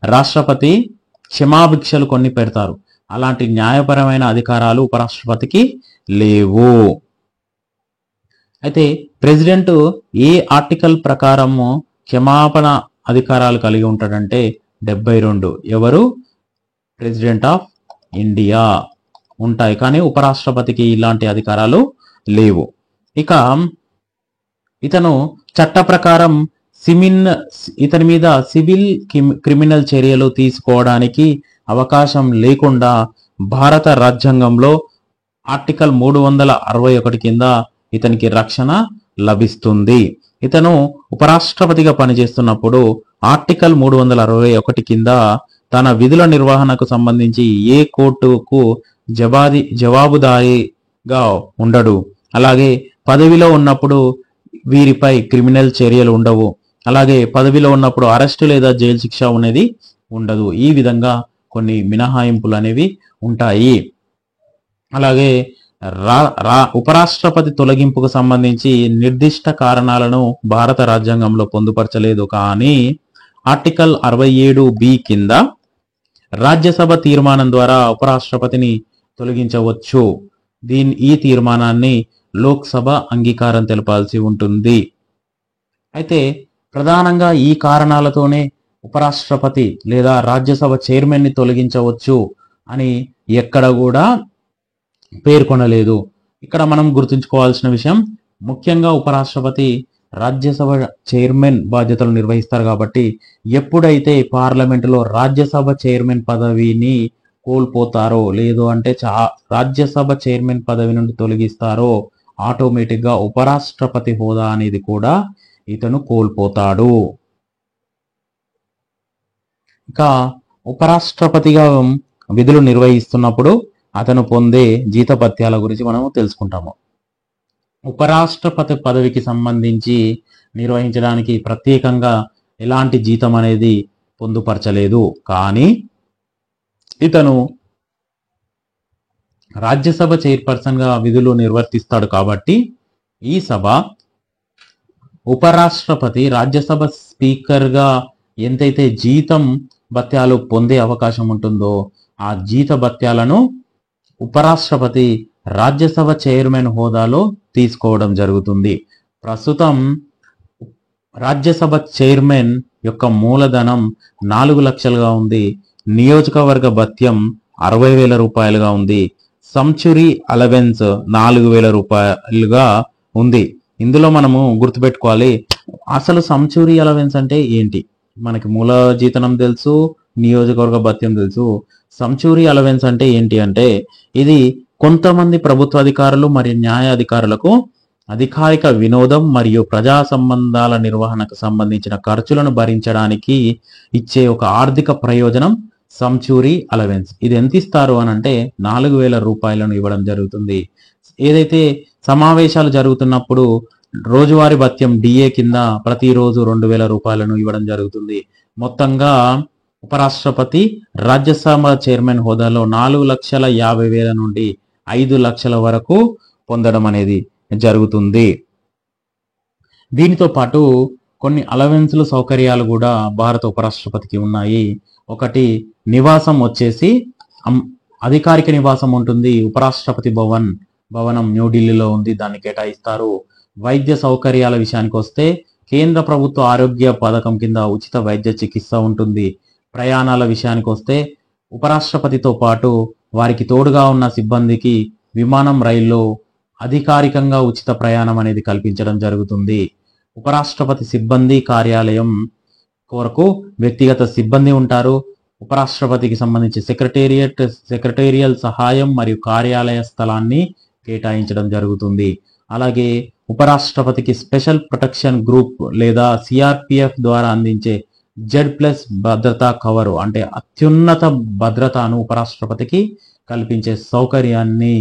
[SPEAKER 1] రాష్ట్రపతి క్షమాభిక్షలు కొన్ని పెడతారు. అలాంటి న్యాయపరమైన అధికారాలు ఉపరాష్ట్రపతికి లేవు. అయితే ప్రెసిడెంట్ ఏ ఆర్టికల్ ప్రకారము క్షమాపణ అధికారాలు కలిగి ఉంటాడంటే 72. ఎవరు? ప్రెసిడెంట్ ఆఫ్ ఇండియా ఉంటాయి. కానీ ఉపరాష్ట్రపతికి ఇలాంటి అధికారాలు లేవు. ఇక ఇతను చట్ట ప్రకారం ఇతని మీద సివిల్ క్రిమినల్ చర్యలు తీసుకోవడానికి అవకాశం లేకుండా భారత రాజ్యాంగంలో ఆర్టికల్ 361 కింద ఇతనికి రక్షణ లభిస్తుంది. ఇతను ఉపరాష్ట్రపతిగా పనిచేస్తున్నప్పుడు ఆర్టికల్ 361 కింద తన విధుల నిర్వహణకు సంబంధించి ఏ కోర్టుకు జవాబుదారీగా ఉండడు. అలాగే పదవిలో ఉన్నప్పుడు వీరిపై క్రిమినల్ చర్యలు ఉండవు. అలాగే పదవిలో ఉన్నప్పుడు అరెస్టు లేదా జైలు శిక్ష అనేది ఉండదు. ఈ విధంగా కొన్ని మినహాయింపులు అనేవి ఉంటాయి. అలాగే ఉపరాష్ట్రపతి తొలగింపుకు సంబంధించి నిర్దిష్ట కారణాలను భారత రాజ్యాంగంలో పొందుపరచలేదు. కానీ ఆర్టికల్ 67B కింద రాజ్యసభ తీర్మానం ద్వారా ఉపరాష్ట్రపతిని తొలగించవచ్చు. ఈ తీర్మానాన్ని లోక్సభ అంగీకారం తెలపాల్సి ఉంటుంది. అయితే ప్రధానంగా ఈ కారణాలతోనే ఉపరాష్ట్రపతి లేదా రాజ్యసభ చైర్మన్ ని తొలగించవచ్చు అని ఎక్కడ కూడా పేర్కొనలేదు. ఇక్కడ మనం గుర్తుంచుకోవాల్సిన విషయం, ముఖ్యంగా ఉపరాష్ట్రపతి రాజ్యసభ చైర్మన్ బాధ్యతలు నిర్వహిస్తారు. కాబట్టి ఎప్పుడైతే పార్లమెంటులో రాజ్యసభ చైర్మన్ పదవిని కోల్పోతారో, లేదు అంటే రాజ్యసభ చైర్మన్ పదవి నుండి తొలగిస్తారో, ఆటోమేటిక్గా ఉపరాష్ట్రపతి హోదా అనేది కూడా ఇతను కోల్పోతాడు. ఇక ఉపరాష్ట్రపతిగా విధులు నిర్వహిస్తున్నప్పుడు అతను పొందే జీతభత్యాల గురించి మనం తెలుసుకుంటాము. ఉపరాష్ట్రపతి పదవికి సంబంధించి నిర్వహించడానికి ప్రత్యేకంగా ఎలాంటి జీతం అనేది పొందుపరచలేదు. కానీ ఇతను రాజ్యసభ చైర్పర్సన్ గా విధులు నిర్వర్తిస్తాడు. కాబట్టి ఈ సభ ఉపరాష్ట్రపతి రాజ్యసభ స్పీకర్ గా ఎంతైతే జీతం భత్యాలు పొందే అవకాశం ఉంటుందో ఆ జీత భత్యాలను ఉపరాష్ట్రపతి రాజ్యసభ చైర్మన్ హోదాలో తీసుకోవడం జరుగుతుంది. ప్రస్తుతం రాజ్యసభ చైర్మన్ యొక్క మూలధనం 4 లక్షలుగా ఉంది. నియోజకవర్గ భత్యం 60,000 రూపాయలుగా ఉంది. సంచురీ అలవెన్స్ 4,000 రూపాయలుగా ఉంది. ఇందులో మనము గుర్తుపెట్టుకోవాలి, అసలు సంచురీ అలవెన్స్ అంటే ఏంటి? మనకి మూల జీతనం తెలుసు, నియోజకవర్గ భత్యం తెలుసు. సంచురీ అలవెన్స్ అంటే ఏంటి అంటే, ఇది కొంతమంది ప్రభుత్వ అధికారులు మరియు న్యాయాధికారులకు అధికారిక వినోదం మరియు ప్రజా సంబంధాల నిర్వహణకు సంబంధించిన ఖర్చులను భరించడానికి ఇచ్చే ఒక ఆర్థిక ప్రయోజనం సంచురీ అలవెన్స్. ఇది ఎంత ఇస్తారు అని అంటే 4,000 రూపాయలను ఇవ్వడం జరుగుతుంది. ఏదైతే సమావేశాలు జరుగుతున్నప్పుడు రోజువారీ భత్యం డిఏ కింద ప్రతిరోజు 2,000 రూపాయలను ఇవ్వడం జరుగుతుంది. మొత్తంగా ఉపరాష్ట్రపతి రాజ్యసభ చైర్మన్ హోదాలో 4,50,000 నుండి 5 లక్షల వరకు పొందడం అనేది జరుగుతుంది. దీనితో పాటు కొన్ని అలవెన్స్లు సౌకర్యాలు కూడా భారత ఉపరాష్ట్రపతికి ఉన్నాయి. ఒకటి నివాసం వచ్చేసి అధికారిక నివాసం ఉంటుంది. ఉపరాష్ట్రపతి భవనం న్యూఢిల్లీలో ఉంది, దాన్ని కేటాయిస్తారు. వైద్య సౌకర్యాల విషయానికి వస్తే కేంద్ర ప్రభుత్వ ఆరోగ్య పథకం కింద ఉచిత వైద్య చికిత్స ఉంటుంది. ప్రయాణాల విషయానికి వస్తే ఉపరాష్ట్రపతితో పాటు వారికి తోడుగా ఉన్న సిబ్బందికి విమానం, రైల్లో అధికారికంగా ఉచిత ప్రయాణం అనేది కల్పించడం జరుగుతుంది. ఉపరాష్ట్రపతి సిబ్బంది కార్యాలయం కొరకు వ్యక్తిగత సిబ్బంది ఉంటారు. ఉపరాష్ట్రపతికి సంబంధించి సెక్రటేరియల్ సహాయం మరియు కార్యాలయ స్థలాన్ని కేటాయించడం జరుగుతుంది. అలాగే ఉపరాష్ట్రపతికి స్పెషల్ ప్రొటెక్షన్ గ్రూప్ లేదా సిఆర్పిఎఫ్ ద్వారా అందించే Z+ భద్రతా కవరు అంటే అత్యున్నత భద్రతను ఉపరాష్ట్రపతికి కల్పించే సౌకర్యాన్ని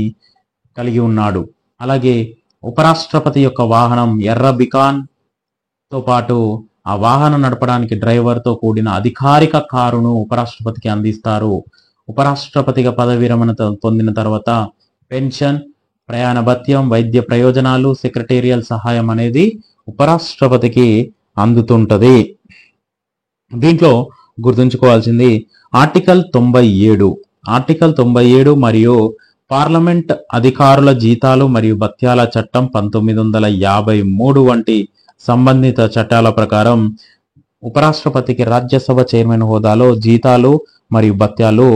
[SPEAKER 1] కలిగి ఉన్నాడు. అలాగే ఉపరాష్ట్రపతి యొక్క వాహనం ఎర్ర బికాన్ తో పాటు ఆ వాహనం నడపడానికి డ్రైవర్తో కూడిన అధికారిక కారును ఉపరాష్ట్రపతికి అందిస్తారు. ఉపరాష్ట్రపతిగా పదవి విరమణ పొందిన తర్వాత పెన్షన్, ప్రయాణ భత్యం, వైద్య ప్రయోజనాలు, సెక్రటేరియల్ సహాయం అనేది ఉపరాష్ట్రపతికి అందుతుంటది. దీంట్లో గుర్తుంచుకోవాల్సింది ఆర్టికల్ 97 మరియు పార్లమెంట్ అధికారుల జీతాలు మరియు భత్యాల చట్టం 1953 వంటి సంబంధిత చట్టాల ప్రకారం ఉపరాష్ట్రపతికి రాజ్యసభ చైర్మన్ హోదాలో జీతాలు మరియు భత్యాలు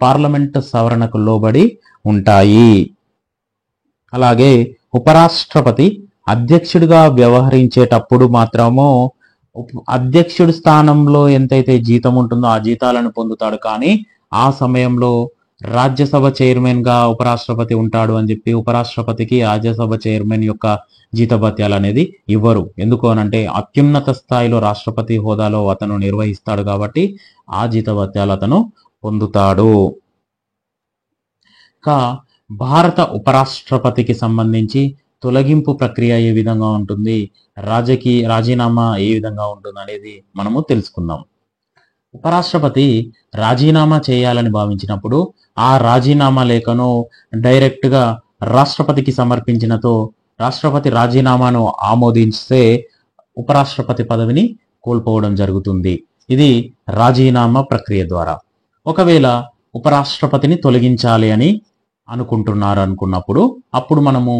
[SPEAKER 1] పార్లమెంట్ సవరణకు లోబడి ఉంటాయి. అలాగే ఉపరాష్ట్రపతి అధ్యక్షుడిగా వ్యవహరించేటప్పుడు మాత్రము అధ్యక్షుడి స్థానంలో ఎంతైతే జీతం ఉంటుందో ఆ జీతాలను పొందుతాడు. కానీ ఆ సమయంలో రాజ్యసభ చైర్మన్ గా ఉపరాష్ట్రపతి ఉంటాడు అని చెప్పి ఉపరాష్ట్రపతికి రాజ్యసభ చైర్మన్ యొక్క జీతభత్యాలు అనేది ఇవ్వరు. ఎందుకు అనంటే అత్యున్నత స్థాయిలో రాష్ట్రపతి హోదాలో అతను నిర్వహిస్తాడు కాబట్టి ఆ జీతభత్యాలు అతను పొందుతాడు. భారత ఉపరాష్ట్రపతికి సంబంధించి తొలగింపు ప్రక్రియ ఏ విధంగా ఉంటుంది, రాజీనామా ఏ విధంగా ఉంటుంది అనేది మనము తెలుసుకుందాం. ఉపరాష్ట్రపతి రాజీనామా చేయాలని భావించినప్పుడు ఆ రాజీనామా లేఖను డైరెక్ట్ గా రాష్ట్రపతికి సమర్పించినతో రాష్ట్రపతి రాజీనామాను ఆమోదిస్తే ఉపరాష్ట్రపతి పదవిని కోల్పోవడం జరుగుతుంది. ఇది రాజీనామా ప్రక్రియ ద్వారా. ఒకవేళ ఉపరాష్ట్రపతిని తొలగించాలి అని అనుకున్నప్పుడు అప్పుడు మనము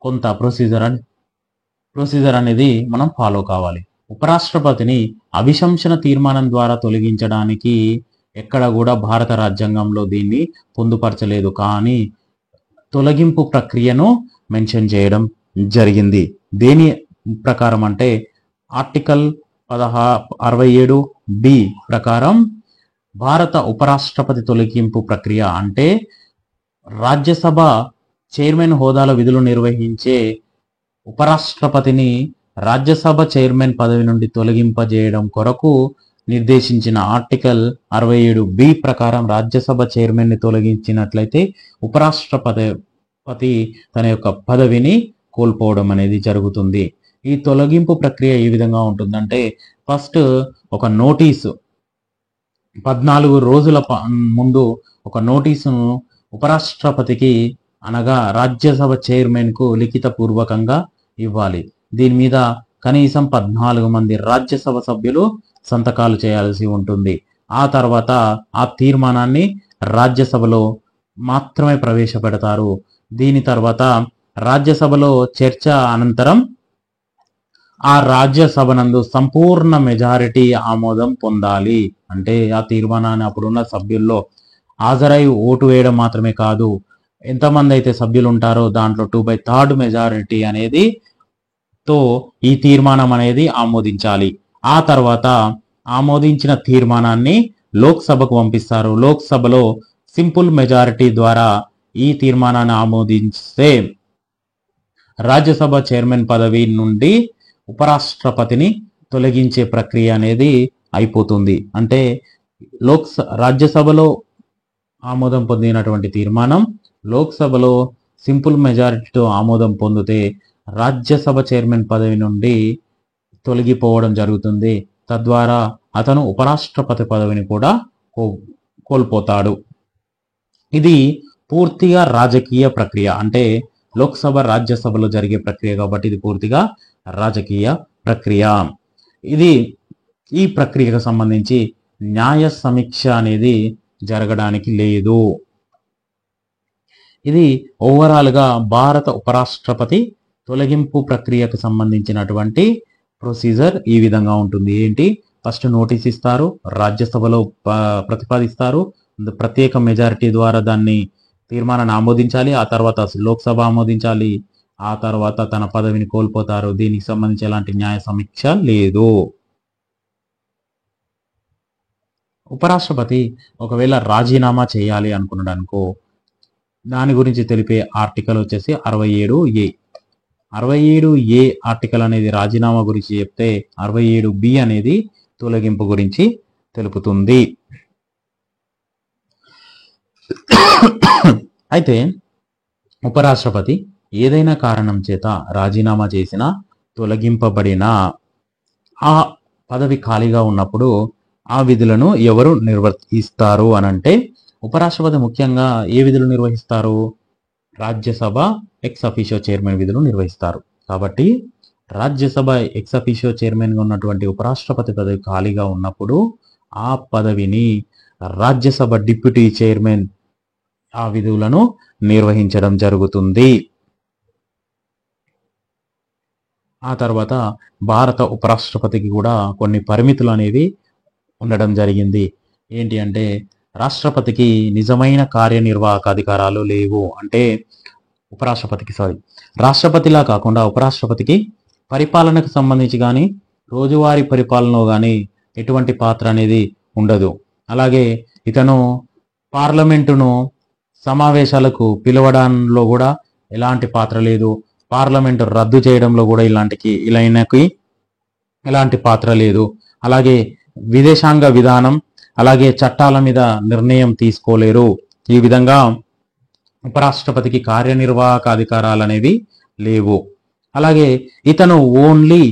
[SPEAKER 1] కొంత ప్రొసీజర్ అనేది మనం ఫాలో కావాలి. ఉపరాష్ట్రపతిని అభిశంసన తీర్మానం ద్వారా తొలగించడానికి ఎక్కడ కూడా భారత రాజ్యాంగంలో దీన్ని పొందుపరచలేదు. కానీ తొలగింపు ప్రక్రియను మెన్షన్ చేయడం జరిగింది. దేని ప్రకారం అంటే ఆర్టికల్ 67B ప్రకారం భారత ఉపరాష్ట్రపతి తొలగింపు ప్రక్రియ అంటే రాజ్యసభ చైర్మన్ హోదాలో విధులు నిర్వహించే ఉపరాష్ట్రపతిని రాజ్యసభ చైర్మన్ పదవి నుండి తొలగింపజేయడం కొరకు నిర్దేశించిన ఆర్టికల్ 67B ప్రకారం రాజ్యసభ చైర్మన్ ని తొలగించినట్లయితే ఉపరాష్ట్రపతి తన యొక్క పదవిని కోల్పోవడం అనేది జరుగుతుంది. ఈ తొలగింపు ప్రక్రియ ఏ విధంగా ఉంటుందంటే ఫస్ట్ ఒక నోటీసు 14 రోజుల ముందు ఒక నోటీసును ఉపరాష్ట్రపతికి అనగా రాజ్యసభ చైర్మన్ కు లిఖిత పూర్వకంగా ఇవ్వాలి. దీని మీద కనీసం 14 మంది రాజ్యసభ సభ్యులు సంతకాలు చేయాల్సి ఉంటుంది. ఆ తర్వాత ఆ తీర్మానాన్ని రాజ్యసభలో మాత్రమే ప్రవేశపెడతారు. దీని తర్వాత రాజ్యసభలో చర్చ అనంతరం ఆ రాజ్యసభ నందు సంపూర్ణ మెజారిటీ ఆమోదం పొందాలి. అంటే ఆ తీర్మానాన్ని అప్పుడున్న సభ్యుల్లో హాజరై ఓటు వేయడం మాత్రమే కాదు, ఎంతమంది అయితే సభ్యులు ఉంటారో దాంట్లో 2/3 మెజారిటీ అనేది తో ఈ తీర్మానం అనేది ఆమోదించాలి. ఆ తర్వాత ఆమోదించిన తీర్మానాన్ని లోక్సభకు పంపిస్తారు. లోక్సభలో సింపుల్ మెజారిటీ ద్వారా ఈ తీర్మానాన్ని ఆమోదిస్తే రాజ్యసభ చైర్మన్ పదవి నుండి ఉపరాష్ట్రపతిని తొలగించే ప్రక్రియ అనేది అయిపోతుంది. అంటే రాజ్యసభలో ఆమోదం పొందినటువంటి తీర్మానం లోక్సభలో సింపుల్ మెజారిటీతో ఆమోదం పొందితే రాజ్యసభ చైర్మన్ పదవి నుండి తొలగిపోవడం జరుగుతుంది. తద్వారా అతను ఉపరాష్ట్రపతి పదవిని కూడా కోల్పోతాడు. ఇది పూర్తిగా రాజకీయ ప్రక్రియ. అంటే లోక్సభ రాజ్యసభలో జరిగే ప్రక్రియ కాబట్టి ఇది పూర్తిగా రాజకీయ ప్రక్రియ. ఈ ప్రక్రియకు సంబంధించి న్యాయ సమీక్ష అనేది జరగడానికి లేదు. ఇది ఓవరాల్ గా భారత ఉపరాష్ట్రపతి తొలగింపు ప్రక్రియకు సంబంధించినటువంటి ప్రొసీజర్ ఈ విధంగా ఉంటుంది. ఏంటి, ఫస్ట్ నోటీస్ ఇస్తారు, రాజ్యసభలో ప్రతిపాదిస్తారు, ప్రత్యేక మెజారిటీ ద్వారా దాన్ని తీర్మానాన్ని ఆమోదించాలి, ఆ తర్వాత లోక్సభ ఆమోదించాలి, ఆ తర్వాత తన పదవిని కోల్పోతారు. దీనికి సంబంధించి ఎలాంటి న్యాయ సమీక్ష లేదు. ఉపరాష్ట్రపతి ఒకవేళ రాజీనామా చేయాలి అనుకున్నాడు అనుకో, దాని గురించి తెలిపే ఆర్టికల్ వచ్చేసి 67A. 67A ఆర్టికల్ అనేది రాజీనామా గురించి చెప్తే 67B అనేది తొలగింపు గురించి తెలుపుతుంది. అయితే ఉపరాష్ట్రపతి ఏదైనా కారణం చేత రాజీనామా చేసినా, తొలగింపబడిన ఆ పదవి ఖాళీగా ఉన్నప్పుడు ఆ విధులను ఎవరు నిర్వర్తిస్తారు అని అంటే, ఉపరాష్ట్రపతి ముఖ్యంగా ఏ విధులు నిర్వహిస్తారు? రాజ్యసభ ఎక్స్ అఫీషియో చైర్మన్ విధులు నిర్వహిస్తారు. కాబట్టి రాజ్యసభ ఎక్స్ అఫీషియో చైర్మన్గా ఉన్నటువంటి ఉపరాష్ట్రపతి పదవి ఖాళీగా ఉన్నప్పుడు ఆ పదవిని రాజ్యసభ డిప్యూటీ చైర్మన్ ఆ విధులను నిర్వహించడం జరుగుతుంది. ఆ తర్వాత భారత ఉపరాష్ట్రపతికి కూడా కొన్ని పరిమితులు అనేవి ఉండడం జరిగింది. ఏంటి అంటే, రాష్ట్రపతికి నిజమైన కార్యనిర్వాహక అధికారాలు లేవు. అంటే రాష్ట్రపతిలా కాకుండా ఉపరాష్ట్రపతికి పరిపాలనకు సంబంధించి కానీ, రోజువారీ పరిపాలనలో కానీ ఎటువంటి పాత్ర అనేది ఉండదు. అలాగే ఇతను పార్లమెంటును సమావేశాలకు పిలవడంలో కూడా ఎలాంటి పాత్ర లేదు. పార్లమెంటు రద్దు చేయడంలో కూడా ఇలాంటి ఎలాంటి పాత్ర లేదు. అలాగే విదేశాంగ విధానం, అలాగే చట్టాల మీద నిర్ణయం తీసుకోలేరు. ఈ విధంగా ఉపరాష్ట్రపతికి కార్యనిర్వాహక అధికారాలు అనేవి లేవు. అలాగే ఇతను ఓన్లీ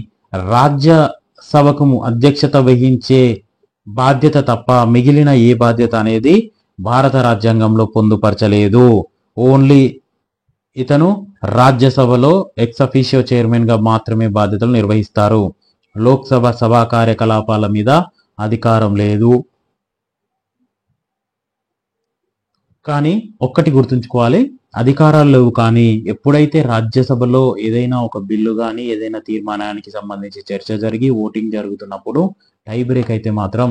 [SPEAKER 1] రాజ్యసభకు అధ్యక్షత వహించే బాధ్యత తప్ప మిగిలిన ఏ బాధ్యత అనేది భారత రాజ్యాంగంలో పొందుపరచలేదు. ఓన్లీ ఇతను రాజ్యసభలో ఎక్స్ అఫీషియో చైర్మన్ గా మాత్రమే బాధ్యతలు నిర్వహిస్తారు. లోక్సభ సభా కార్యకలాపాల మీద అధికారం లేదు. కానీ ఒక్కటి గుర్తుంచుకోవాలి, అధికారాలు లేవు. కానీ ఎప్పుడైతే రాజ్యసభలో ఏదైనా ఒక బిల్లు కానీ ఏదైనా తీర్మానానికి సంబంధించి చర్చ జరిగి ఓటింగ్ జరుగుతున్నప్పుడు టై బ్రేక్ అయితే మాత్రం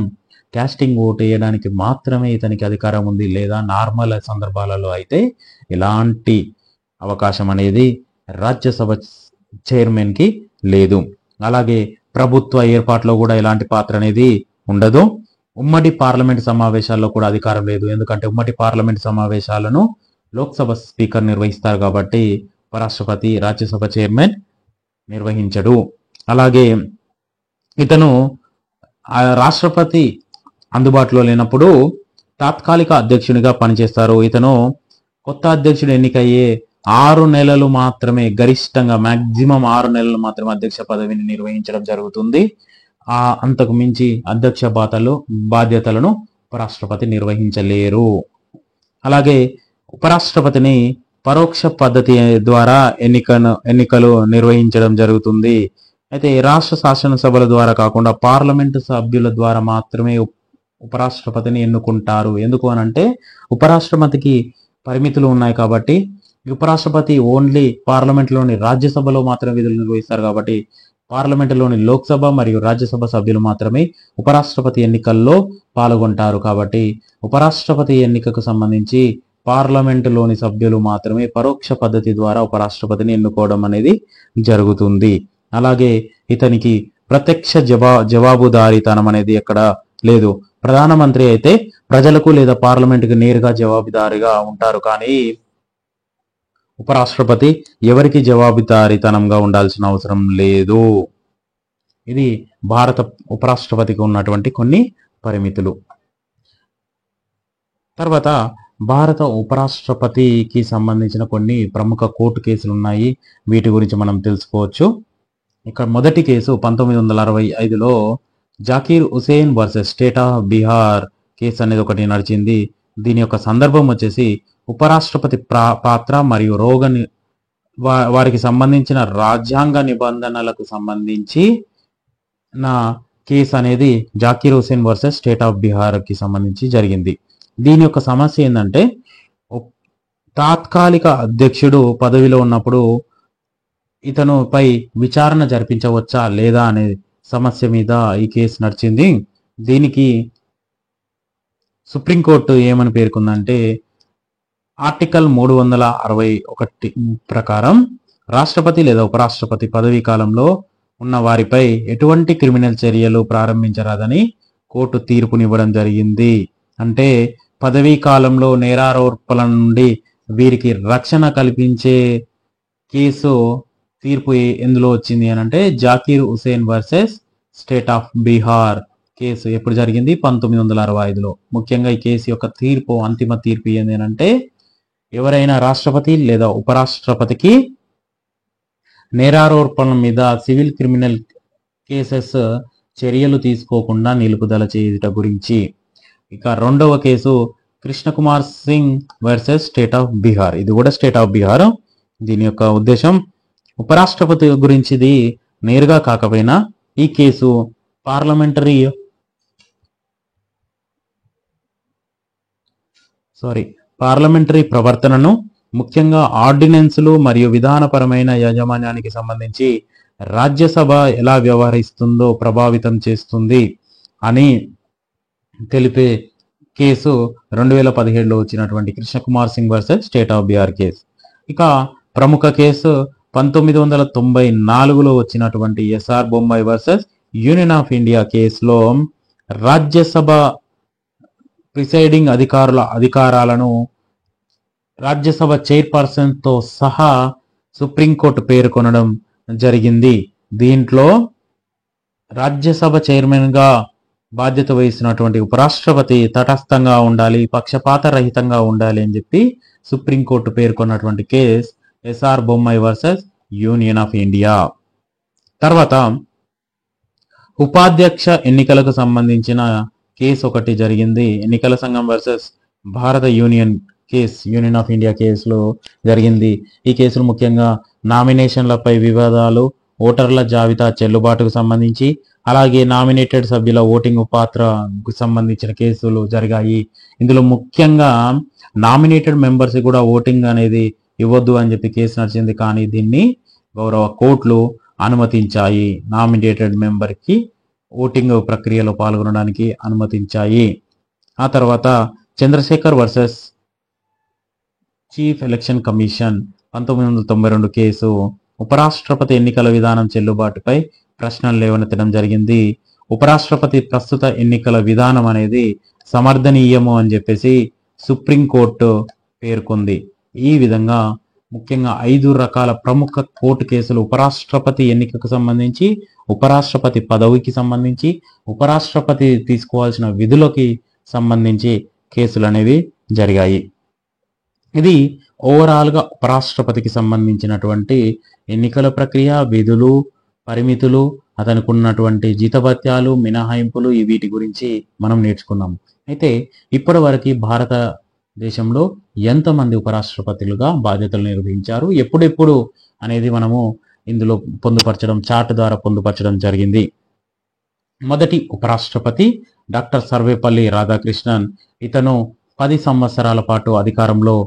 [SPEAKER 1] కాస్టింగ్ ఓట్ వేయడానికి మాత్రమే ఇతనికి అధికారం ఉంది. లేదా నార్మల్ సందర్భాలలో అయితే ఎలాంటి అవకాశం అనేది రాజ్యసభ చైర్మన్ కి లేదు. అలాగే ప్రభుత్వ ఏర్పాట్లో కూడా ఎలాంటి పాత్ర అనేది ఉండదు. ఉమ్మడి పార్లమెంట్ సమావేశాల్లో కూడా అధికారం లేదు. ఎందుకంటే ఉమ్మడి పార్లమెంట్ సమావేశాలను లోక్సభ స్పీకర్ నిర్వహిస్తారు కాబట్టి ఉపరాష్ట్రపతి రాజ్యసభ చైర్మన్ నిర్వహించడు. అలాగే ఇతను రాష్ట్రపతి అందుబాటులో లేనప్పుడు తాత్కాలిక అధ్యక్షునిగా పనిచేస్తారు. ఇతను కొత్త అధ్యక్షుడు ఎన్నికయ్యే 6 నెలలు మాత్రమే, గరిష్టంగా మాక్సిమం 6 నెలలు మాత్రమే అధ్యక్ష పదవిని నిర్వహించడం జరుగుతుంది. అంతకు మించి అధ్యక్ష బాధ్యతలను ఉపరాష్ట్రపతి నిర్వహించలేరు. అలాగే ఉపరాష్ట్రపతిని పరోక్ష పద్ధతి ద్వారా ఎన్నికలు నిర్వహించడం జరుగుతుంది. అయితే రాష్ట్ర శాసనసభల ద్వారా కాకుండా పార్లమెంటు సభ్యుల ద్వారా మాత్రమే ఉపరాష్ట్రపతిని ఎన్నుకుంటారు. ఎందుకు అనంటే ఉపరాష్ట్రపతికి పరిమితులు ఉన్నాయి కాబట్టి, ఉపరాష్ట్రపతి ఓన్లీ పార్లమెంట్లోని రాజ్యసభలో మాత్రమే విధులు నిర్వహిస్తారు కాబట్టి పార్లమెంటులోని లోక్సభ మరియు రాజ్యసభ సభ్యులు మాత్రమే ఉపరాష్ట్రపతి ఎన్నికల్లో పాల్గొంటారు. కాబట్టి ఉపరాష్ట్రపతి ఎన్నికకు సంబంధించి పార్లమెంటులోని సభ్యులు మాత్రమే పరోక్ష పద్ధతి ద్వారా ఉపరాష్ట్రపతిని ఎన్నుకోవడం అనేది జరుగుతుంది. అలాగే ఇతనికి ప్రత్యక్ష జవాబుదారీతనం అనేది ఎక్కడ లేదు. ప్రధానమంత్రి అయితే ప్రజలకు లేదా పార్లమెంటుకు నేరుగా జవాబుదారీగా ఉంటారు. కానీ ఉపరాష్ట్రపతి ఎవరికి జవాబుదారీతనంగా ఉండాల్సిన అవసరం లేదు. ఇది భారత ఉపరాష్ట్రపతికి ఉన్నటువంటి కొన్ని పరిమితులు. తర్వాత భారత ఉపరాష్ట్రపతికి సంబంధించిన కొన్ని ప్రముఖ కోర్టు కేసులు ఉన్నాయి. వీటి గురించి మనం తెలుసుకోవచ్చు. ఇక్కడ మొదటి కేసు 1965లో Zakir Hussain versus state of Bihar case అనేది ఒకటి నడిచింది. దీని యొక్క సందర్భం వచ్చేసి ఉపరాష్ట్రపతి పాత్ర మరియు వారికి సంబంధించిన రాజ్యాంగ నిబంధనలకు సంబంధించి నా కేసు అనేది Zakir Hussain versus state of Bihar కి సంబంధించి జరిగింది. దీని యొక్క సమస్య ఏంటంటే, తాత్కాలిక అధ్యక్షుడు పదవిలో ఉన్నప్పుడు ఇతనుపై విచారణ జరిపించవచ్చా లేదా అనే సమస్య మీద ఈ కేసు నడిచింది. దీనికి సుప్రీంకోర్టు ఏమని పేర్కొందంటే, ఆర్టికల్ 361 ప్రకారం రాష్ట్రపతి లేదా ఉపరాష్ట్రపతి పదవీ కాలంలో ఉన్న వారిపై ఎటువంటి క్రిమినల్ చర్యలు ప్రారంభించరాదని కోర్టు తీర్పునివ్వడం జరిగింది. అంటే పదవీ కాలంలో నేరారోపణల నుండి వీరికి రక్షణ కల్పించే కేసు తీర్పు ఎందులో వచ్చింది అని అంటే Zakir Hussain versus state of Bihar case ఎప్పుడు జరిగింది? 1965లో. ముఖ్యంగా ఈ కేసు యొక్క తీర్పు, అంతిమ తీర్పు ఏంది అని అంటే ఎవరైనా రాష్ట్రపతి లేదా ఉపరాష్ట్రపతికి నేరారోపణల మీద సివిల్ క్రిమినల్ కేసెస్ చర్యలు తీసుకోకుండా నిలుపుదల చేయుట గురించి. ఇక రెండవ case Krishna Kumar Singh versus state of Bihar. ఇది కూడా స్టేట్ ఆఫ్ బీహార్. దీని యొక్క ఉద్దేశం ఉపరాష్ట్రపతి గురించిది నేరుగా కాకపోయినా ఈ కేసు పార్లమెంటరీ ప్రవర్తనను, ముఖ్యంగా ఆర్డినెన్సులు మరియు విధానపరమైన యాజమాన్యానికి సంబంధించి రాజ్యసభ ఎలా వ్యవహరిస్తుందో ప్రభావితం చేస్తుంది అని తెలిపే కేసు 2017లో వచ్చినటువంటి Krishnakumar Singh versus state of Bihar case. ఇక ప్రముఖ కేసు 1994లో వచ్చినటువంటి S R Bommai versus union of India కేసులో రాజ్యసభ ప్రిసైడింగ్ అధికారాలను రాజ్యసభ చైర్పర్సన్ తో సహా సుప్రీంకోర్టు పేర్కొనడం జరిగింది. దీంట్లో రాజ్యసభ చైర్మన్ గా బాధ్యత వహిస్తున్నటువంటి ఉపరాష్ట్రపతి తటస్థంగా ఉండాలి, పక్షపాత రహితంగా ఉండాలి అని చెప్పి సుప్రీంకోర్టు పేర్కొన్నటువంటి case SR Bommai versus union of India. తర్వాత ఉపాధ్యక్ష ఎన్నికలకు సంబంధించిన కేసు ఒకటి జరిగింది. ఎన్నికల సంఘం వర్సెస్ భారత యూనియన్ ఆఫ్ ఇండియా కేసులో జరిగింది. ఈ కేసులు ముఖ్యంగా నామినేషన్లపై వివాదాలు, ఓటర్ల జాబితా చెల్లుబాటుకు సంబంధించి, అలాగే నామినేటెడ్ సభ్యుల ఓటింగ్ పాత్రకు సంబంధించిన కేసులు జరిగాయి. ఇందులో ముఖ్యంగా నామినేటెడ్ మెంబర్స్ కూడా ఓటింగ్ అనేది ఇవ్వద్దు అని చెప్పి కేసు నడిచింది. కానీ దీన్ని గౌరవ కోర్టులు అనుమతించాయి. నామినేటెడ్ మెంబర్కి ఓటింగ్ ప్రక్రియలో పాల్గొనడానికి అనుమతించాయి. ఆ తర్వాత Chandrashekhar versus chief election commission 1992 case ఉపరాష్ట్రపతి ఎన్నికల విధానం చెల్లుబాటుపై ప్రశ్నలు లేవనెత్తడం జరిగింది. ఉపరాష్ట్రపతి ప్రస్తుత ఎన్నికల విధానం అనేది సమర్థనీయము అని చెప్పేసి సుప్రీంకోర్టు పేర్కొంది. ఈ విధంగా ముఖ్యంగా 5 రకాల ప్రముఖ కోర్టు కేసులు ఉపరాష్ట్రపతి ఎన్నికకు సంబంధించి, ఉపరాష్ట్రపతి పదవికి సంబంధించి, ఉపరాష్ట్రపతి తీసుకోవాల్సిన విధులకి సంబంధించి కేసులు అనేవి జరిగాయి. ఇది ఓవరాల్గా ఉపరాష్ట్రపతికి సంబంధించినటువంటి ఎన్నికల ప్రక్రియ, విధులు, పరిమితులు, అతనికి ఉన్నటువంటి జీతభత్యాలు, మినహాయింపులు, వీటి గురించి మనం నేర్చుకున్నాము. అయితే ఇప్పటి వరకు భారతదేశంలో ఎంతమంది ఉపరాష్ట్రపతులుగా బాధ్యతలు నిర్వహించారు, ఎప్పుడెప్పుడు అనేది మనము ఇందులో పొందుపరచడం, చార్ట్ ద్వారా పొందుపరచడం జరిగింది. మొదటి ఉపరాష్ట్రపతి డాక్టర్ సర్వేపల్లి రాధాకృష్ణన్. ఇతను 10 సంవత్సరాల పాటు అధికారంలో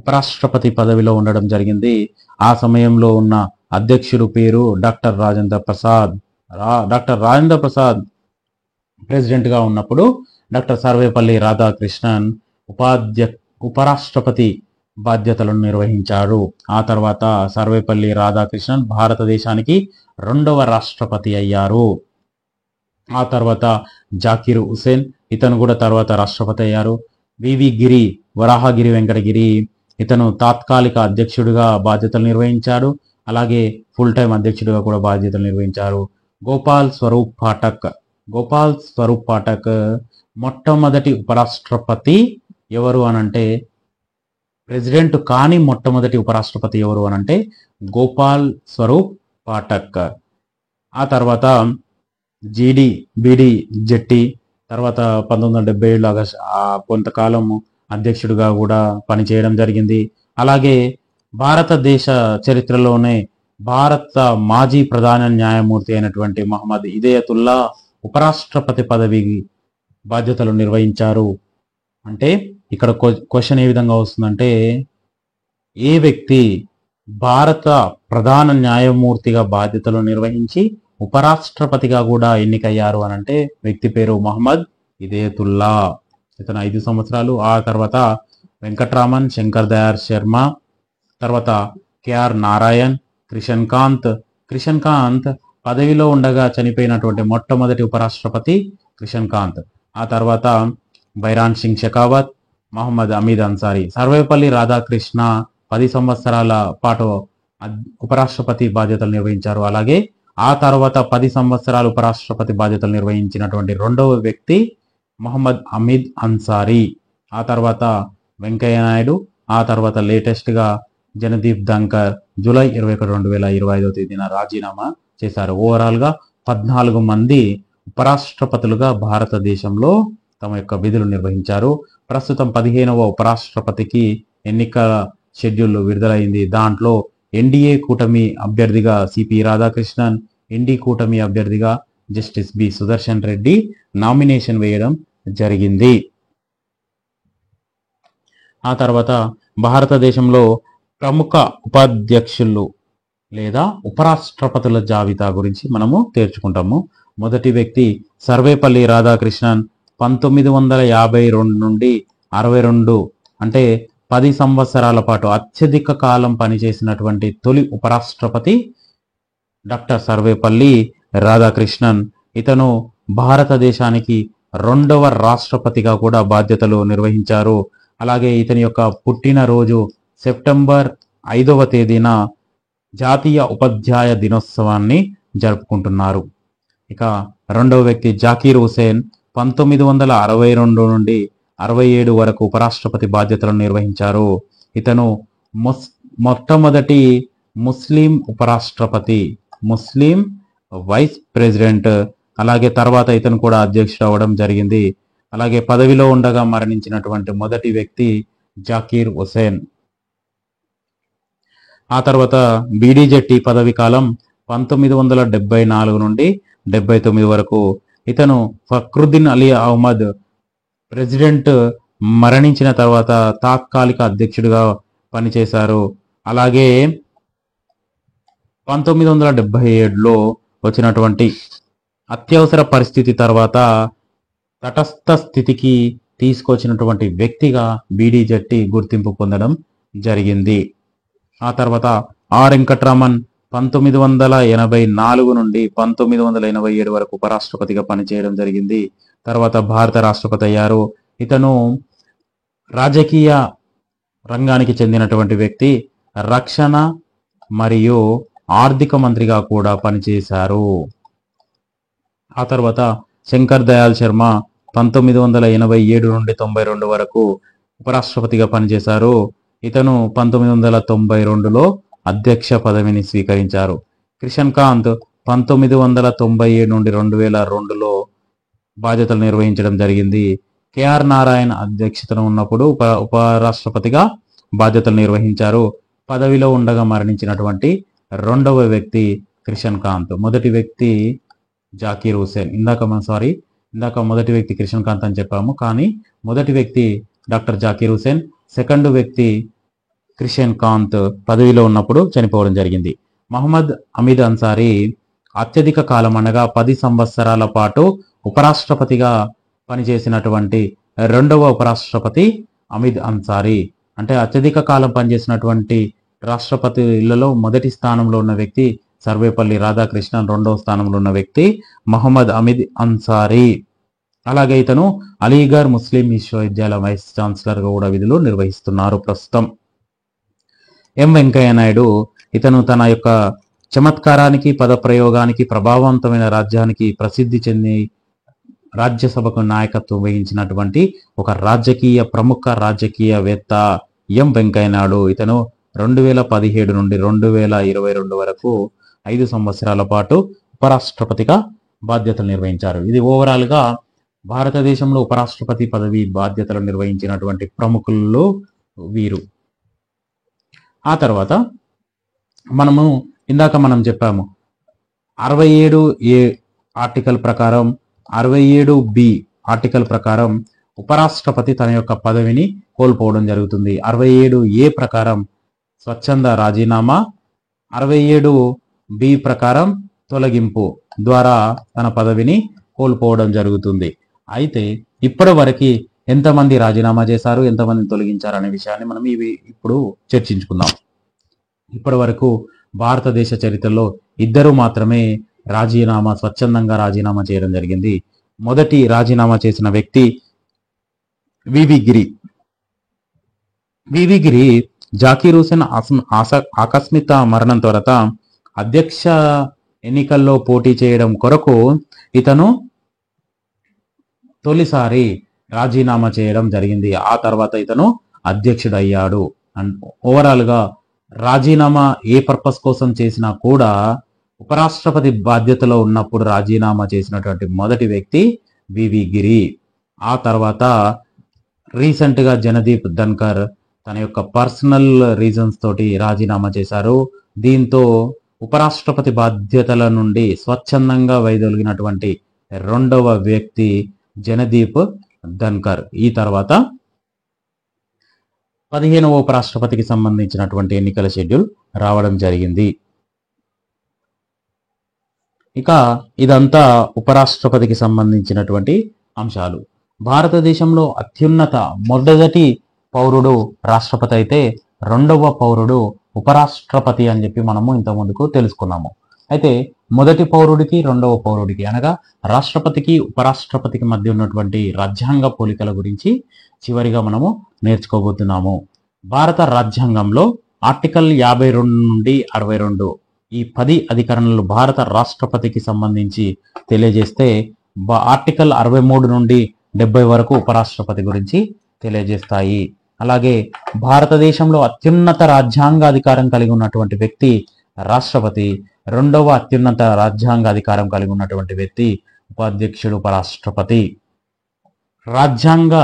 [SPEAKER 1] ఉపరాష్ట్రపతి పదవిలో ఉండడం జరిగింది. ఆ సమయంలో ఉన్న అధ్యక్షుడు పేరు doctor Rajendra Prasad. Doctor Rajendra Prasad president గా ఉన్నప్పుడు డాక్టర్ సర్వేపల్లి రాధాకృష్ణన్ ఉపరాష్ట్రపతి బాధ్యతలను నిర్వహించారు. ఆ తర్వాత సర్వేపల్లి రాధాకృష్ణన్ భారతదేశానికి 2వ రాష్ట్రపతి అయ్యారు. ఆ తర్వాత జాకీర్ హుసేన్, ఇతను కూడా తర్వాత రాష్ట్రపతి అయ్యారు. వివి గిరి, వరాహగిరి వెంకటగిరి, ఇతను తాత్కాలిక అధ్యక్షుడిగా బాధ్యతలు నిర్వహించాడు. అలాగే ఫుల్ టైం అధ్యక్షుడిగా కూడా బాధ్యతలు నిర్వహించారు. గోపాల్ స్వరూప్ పాఠక్ మొట్టమొదటి ఉపరాష్ట్రపతి ఎవరు అనంటే, ప్రెసిడెంట్ కాని మొట్టమొదటి ఉపరాష్ట్రపతి ఎవరు అనంటే గోపాల్ స్వరూప్ పాఠక్. ఆ తర్వాత బిడి జెట్టి, తర్వాత 1977 ఆగస్టు కొంతకాలం అధ్యక్షుడిగా కూడా పనిచేయడం జరిగింది. అలాగే భారతదేశ చరిత్రలోనే భారత మాజీ ప్రధాన న్యాయమూర్తి అయినటువంటి మహమ్మద్ ఇదయతుల్లా ఉపరాష్ట్రపతి పదవి బాధ్యతలు నిర్వహించారు. అంటే ఇక్కడ క్వశ్చన్ ఏ విధంగా వస్తుందంటే, ఏ వ్యక్తి భారత ప్రధాన న్యాయమూర్తిగా బాధ్యతలు నిర్వహించి ఉపరాష్ట్రపతిగా కూడా ఎన్నికయ్యారు అనంటే వ్యక్తి పేరు మహమ్మద్ ఇదయతుల్లా. ఇతను 5 సంవత్సరాలు. ఆ తర్వాత వెంకట్రామన్, శంకర్ దయాళ్ శర్మ, తర్వాత కేఆర్ నారాయణ్, కిషన్ కాంత్ పదవిలో ఉండగా చనిపోయినటువంటి మొట్టమొదటి ఉపరాష్ట్రపతి కిషన్ కాంత్. ఆ తర్వాత బైరాన్ సింగ్ షెకావత్, మహమ్మద్ అమీద్ అన్సారీ. సర్వేపల్లి రాధాకృష్ణ 10 సంవత్సరాల పాటు ఉపరాష్ట్రపతి బాధ్యతలు నిర్వహించారు. అలాగే ఆ తర్వాత 10 సంవత్సరాలు ఉపరాష్ట్రపతి బాధ్యతలు నిర్వహించినటువంటి రెండవ వ్యక్తి మహమ్మద్ అమీద్ అన్సారీ. ఆ తర్వాత వెంకయ్య నాయుడు. ఆ తర్వాత లేటెస్ట్గా జగదీప్ ధంకర్ జూలై 21, 2025 తేదీన రాజీనామా చేశారు. ఓవరాల్గా 14 మంది ఉపరాష్ట్రపతులుగా భారతదేశంలో తమ యొక్క విధులు నిర్వహించారు. ప్రస్తుతం 15వ ఉపరాష్ట్రపతికి ఎన్నికల షెడ్యూల్ విడుదలైంది. దాంట్లో ఎన్డీఏ కూటమి అభ్యర్థిగా సిపి రాధాకృష్ణన్, ఎన్డీ కూటమి అభ్యర్థిగా justice B Sudarshan Reddy nomination వేయడం జరిగింది. ఆ తర్వాత భారతదేశంలో ప్రముఖ ఉపాధ్యక్షులు లేదా ఉపరాష్ట్రపతుల జాబితా గురించి మనము తేల్చుకుంటాము. మొదటి వ్యక్తి సర్వేపల్లి రాధాకృష్ణన్ 1952 నుండి 62 అంటే 10 సంవత్సరాల పాటు అత్యధిక కాలం పనిచేసినటువంటి తొలి ఉపరాష్ట్రపతి డాక్టర్ సర్వేపల్లి రాధాకృష్ణన్. ఇతను భారతదేశానికి రెండవ రాష్ట్రపతిగా కూడా బాధ్యతలు నిర్వహించారు. అలాగే ఇతని యొక్క పుట్టినరోజు సెప్టెంబర్ 5వ తేదీన జాతీయ ఉపాధ్యాయ దినోత్సవాన్ని జరుపుకుంటున్నారు. ఇక రెండవ వ్యక్తి జాకీర్ హుసేన్ 1962 నుండి 67 వరకు ఉపరాష్ట్రపతి బాధ్యతలను నిర్వహించారు. ఇతను మొట్టమొదటి ముస్లిం ఉపరాష్ట్రపతి, ముస్లిం వైస్ ప్రెసిడెంట్. అలాగే తర్వాత ఇతను కూడా అధ్యక్షుడు అవ్వడం జరిగింది. అలాగే పదవిలో ఉండగా మరణించినటువంటి మొదటి వ్యక్తి జాకీర్ హుసేన్. ఆ తర్వాత బీడీజెట్టి పదవి కాలం 1974 నుండి 79 వరకు. ఇతను ఫక్రుద్దీన్ అలీ అహ్మద్ ప్రెసిడెంట్ మరణించిన తర్వాత తాత్కాలిక అధ్యక్షుడిగా పనిచేశారు. అలాగే 1977లో వచ్చినటువంటి అత్యవసర పరిస్థితి తర్వాత తటస్థ స్థితికి తీసుకొచ్చినటువంటి వ్యక్తిగా బీడీజెట్టి గుర్తింపు పొందడం జరిగింది. ఆ తర్వాత ఆర్ వెంకట్రామన్ 1984 నుండి 1987 వరకు ఉపరాష్ట్రపతిగా పనిచేయడం జరిగింది. తర్వాత భారత రాష్ట్రపతి అయ్యారు. ఇతను రాజకీయ రంగానికి చెందినటువంటి వ్యక్తి. రక్షణ మరియు ఆర్థిక మంత్రిగా కూడా పనిచేశారు. ఆ తర్వాత శంకర్ దయాళ్ శర్మ 1987 నుండి 92 వరకు ఉపరాష్ట్రపతిగా పనిచేశారు. ఇతను 1992లో అధ్యక్ష పదవిని స్వీకరించారు. కిషన్ కాంత్ 1997 నుండి 2002లో బాధ్యతలు నిర్వహించడం జరిగింది. కేఆర్ నారాయణ్ అధ్యక్షతన ఉన్నప్పుడు ఉపరాష్ట్రపతిగా బాధ్యతలు నిర్వహించారు. పదవిలో ఉండగా మరణించినటువంటి రెండవ వ్యక్తి కిషన్ కాంత్. మొదటి వ్యక్తి జాకీర్ హుసేన్. ఇందాక మొదటి వ్యక్తి కిషన్ కాంత్ అని చెప్పాము, కానీ మొదటి వ్యక్తి డాక్టర్ జాకీర్ హుసేన్, సెకండ్ వ్యక్తి కిషన్ కాంత్ పదవిలో ఉన్నప్పుడు చనిపోవడం జరిగింది. మహమ్మద్ అమీద్ అన్సారీ అత్యధిక కాలం అనగా 10 సంవత్సరాల పాటు ఉపరాష్ట్రపతిగా పనిచేసినటువంటి రెండవ ఉపరాష్ట్రపతి అమీద్ అన్సారీ. అంటే అత్యధిక కాలం పనిచేసినటువంటి రాష్ట్రపతులలో మొదటి స్థానంలో ఉన్న వ్యక్తి సర్వేపల్లి రాధాకృష్ణన్, రెండవ స్థానంలో ఉన్న వ్యక్తి మహమ్మద్ అమీద్ అన్సారీ. అలాగే ఇతను అలీగర్ ముస్లిం విశ్వవిద్యాలయ వైస్ ఛాన్సలర్గా కూడా విధులు నిర్వహిస్తున్నారు ప్రస్తుతం. ఎం వెంకయ్య నాయుడు. ఇతను తన యొక్క చమత్కారానికి, పదప్రయోగానికి, ప్రభావవంతమైన రాజ్యానికి ప్రసిద్ధి చెంది రాజ్యసభకు నాయకత్వం వహించినటువంటి ఒక ప్రముఖ రాజకీయవేత్త ఎం వెంకయ్య నాయుడు. ఇతను 2017 నుండి 2022 వరకు 5 సంవత్సరాల పాటు ఉపరాష్ట్రపతిగా బాధ్యతలు నిర్వహించారు. ఇది ఓవరాల్గా భారతదేశంలో ఉపరాష్ట్రపతి పదవి బాధ్యతలు నిర్వహించినటువంటి ప్రముఖుల్లో వీరు. ఆ తర్వాత ఇందాక మనం చెప్పాము 67A ఆర్టికల్ ప్రకారం, 67B ఆర్టికల్ ప్రకారం ఉపరాష్ట్రపతి తన యొక్క పదవిని కోల్పోవడం జరుగుతుంది. 67A ప్రకారం స్వచ్ఛంద రాజీనామా, 67B ప్రకారం తొలగింపు ద్వారా తన పదవిని కోల్పోవడం జరుగుతుంది. అయితే ఇప్పటి వరకు ఎంతమంది రాజీనామా చేశారు, ఎంతమందిని తొలగించారు అనే విషయాన్ని మనం ఇప్పుడు చర్చించుకుందాం. ఇప్పటి వరకు భారతదేశ చరిత్రలో 2 మాత్రమే స్వచ్ఛందంగా రాజీనామా చేయడం జరిగింది. మొదటి రాజీనామా చేసిన వ్యక్తి వివి గిరి. వివి గిరి జాకీర్ హుసేన్ ఆకస్మిక మరణం తర్వాత అధ్యక్ష ఎన్నికల్లో పోటీ చేయడం కొరకు ఇతను తొలిసారి రాజీనామా చేయడం జరిగింది. ఆ తర్వాత ఇతను అధ్యక్షుడయ్యాడు. అండ్ ఓవరాల్గా రాజీనామా ఏ పర్పస్ కోసం చేసినా కూడా ఉపరాష్ట్రపతి బాధ్యతలో ఉన్నప్పుడు రాజీనామా చేసినటువంటి మొదటి వ్యక్తి వివి గిరి. ఆ తర్వాత రీసెంట్గా జనదీప్ ధన్కర్ తన యొక్క పర్సనల్ రీజన్స్ తోటి రాజీనామా చేశారు. దీంతో ఉపరాష్ట్రపతి బాధ్యతల నుండి స్వచ్ఛందంగా వైదొలిగినటువంటి రెండవ వ్యక్తి జనదీప్ ధన్కర్. ఈ తర్వాత 15వ ఉపరాష్ట్రపతికి సంబంధించినటువంటి ఎన్నికల షెడ్యూల్ రావడం జరిగింది. ఇక ఇదంతా ఉపరాష్ట్రపతికి సంబంధించినటువంటి అంశాలు. భారతదేశంలో అత్యున్నత మొదటి పౌరుడు రాష్ట్రపతి అయితే రెండవ పౌరుడు ఉపరాష్ట్రపతి అని చెప్పి మనము ఇంతకుముందుకు తెలుసుకున్నాము. అయితే మొదటి పౌరుడికి రెండవ పౌరుడికి అనగా రాష్ట్రపతికి ఉపరాష్ట్రపతికి మధ్య ఉన్నటువంటి రాజ్యాంగ పోలికల గురించి చివరిగా మనము నేర్చుకోబోతున్నాము. భారత రాజ్యాంగంలో ఆర్టికల్ 52 నుండి 62 ఈ 10 అధికరణలు భారత రాష్ట్రపతికి సంబంధించి తెలియజేస్తే ఆర్టికల్ 63 నుండి 70 వరకు ఉపరాష్ట్రపతి గురించి తెలియజేస్తాయి. అలాగే భారతదేశంలో అత్యున్నత రాజ్యాంగ అధికారం కలిగి ఉన్నటువంటి వ్యక్తి రాష్ట్రపతి, రెండవ అత్యున్నత రాజ్యాంగ అధికారం కలిగి ఉన్నటువంటి వ్యక్తి ఉపాధ్యక్షుడు ఉపరాష్ట్రపతి. రాజ్యాంగ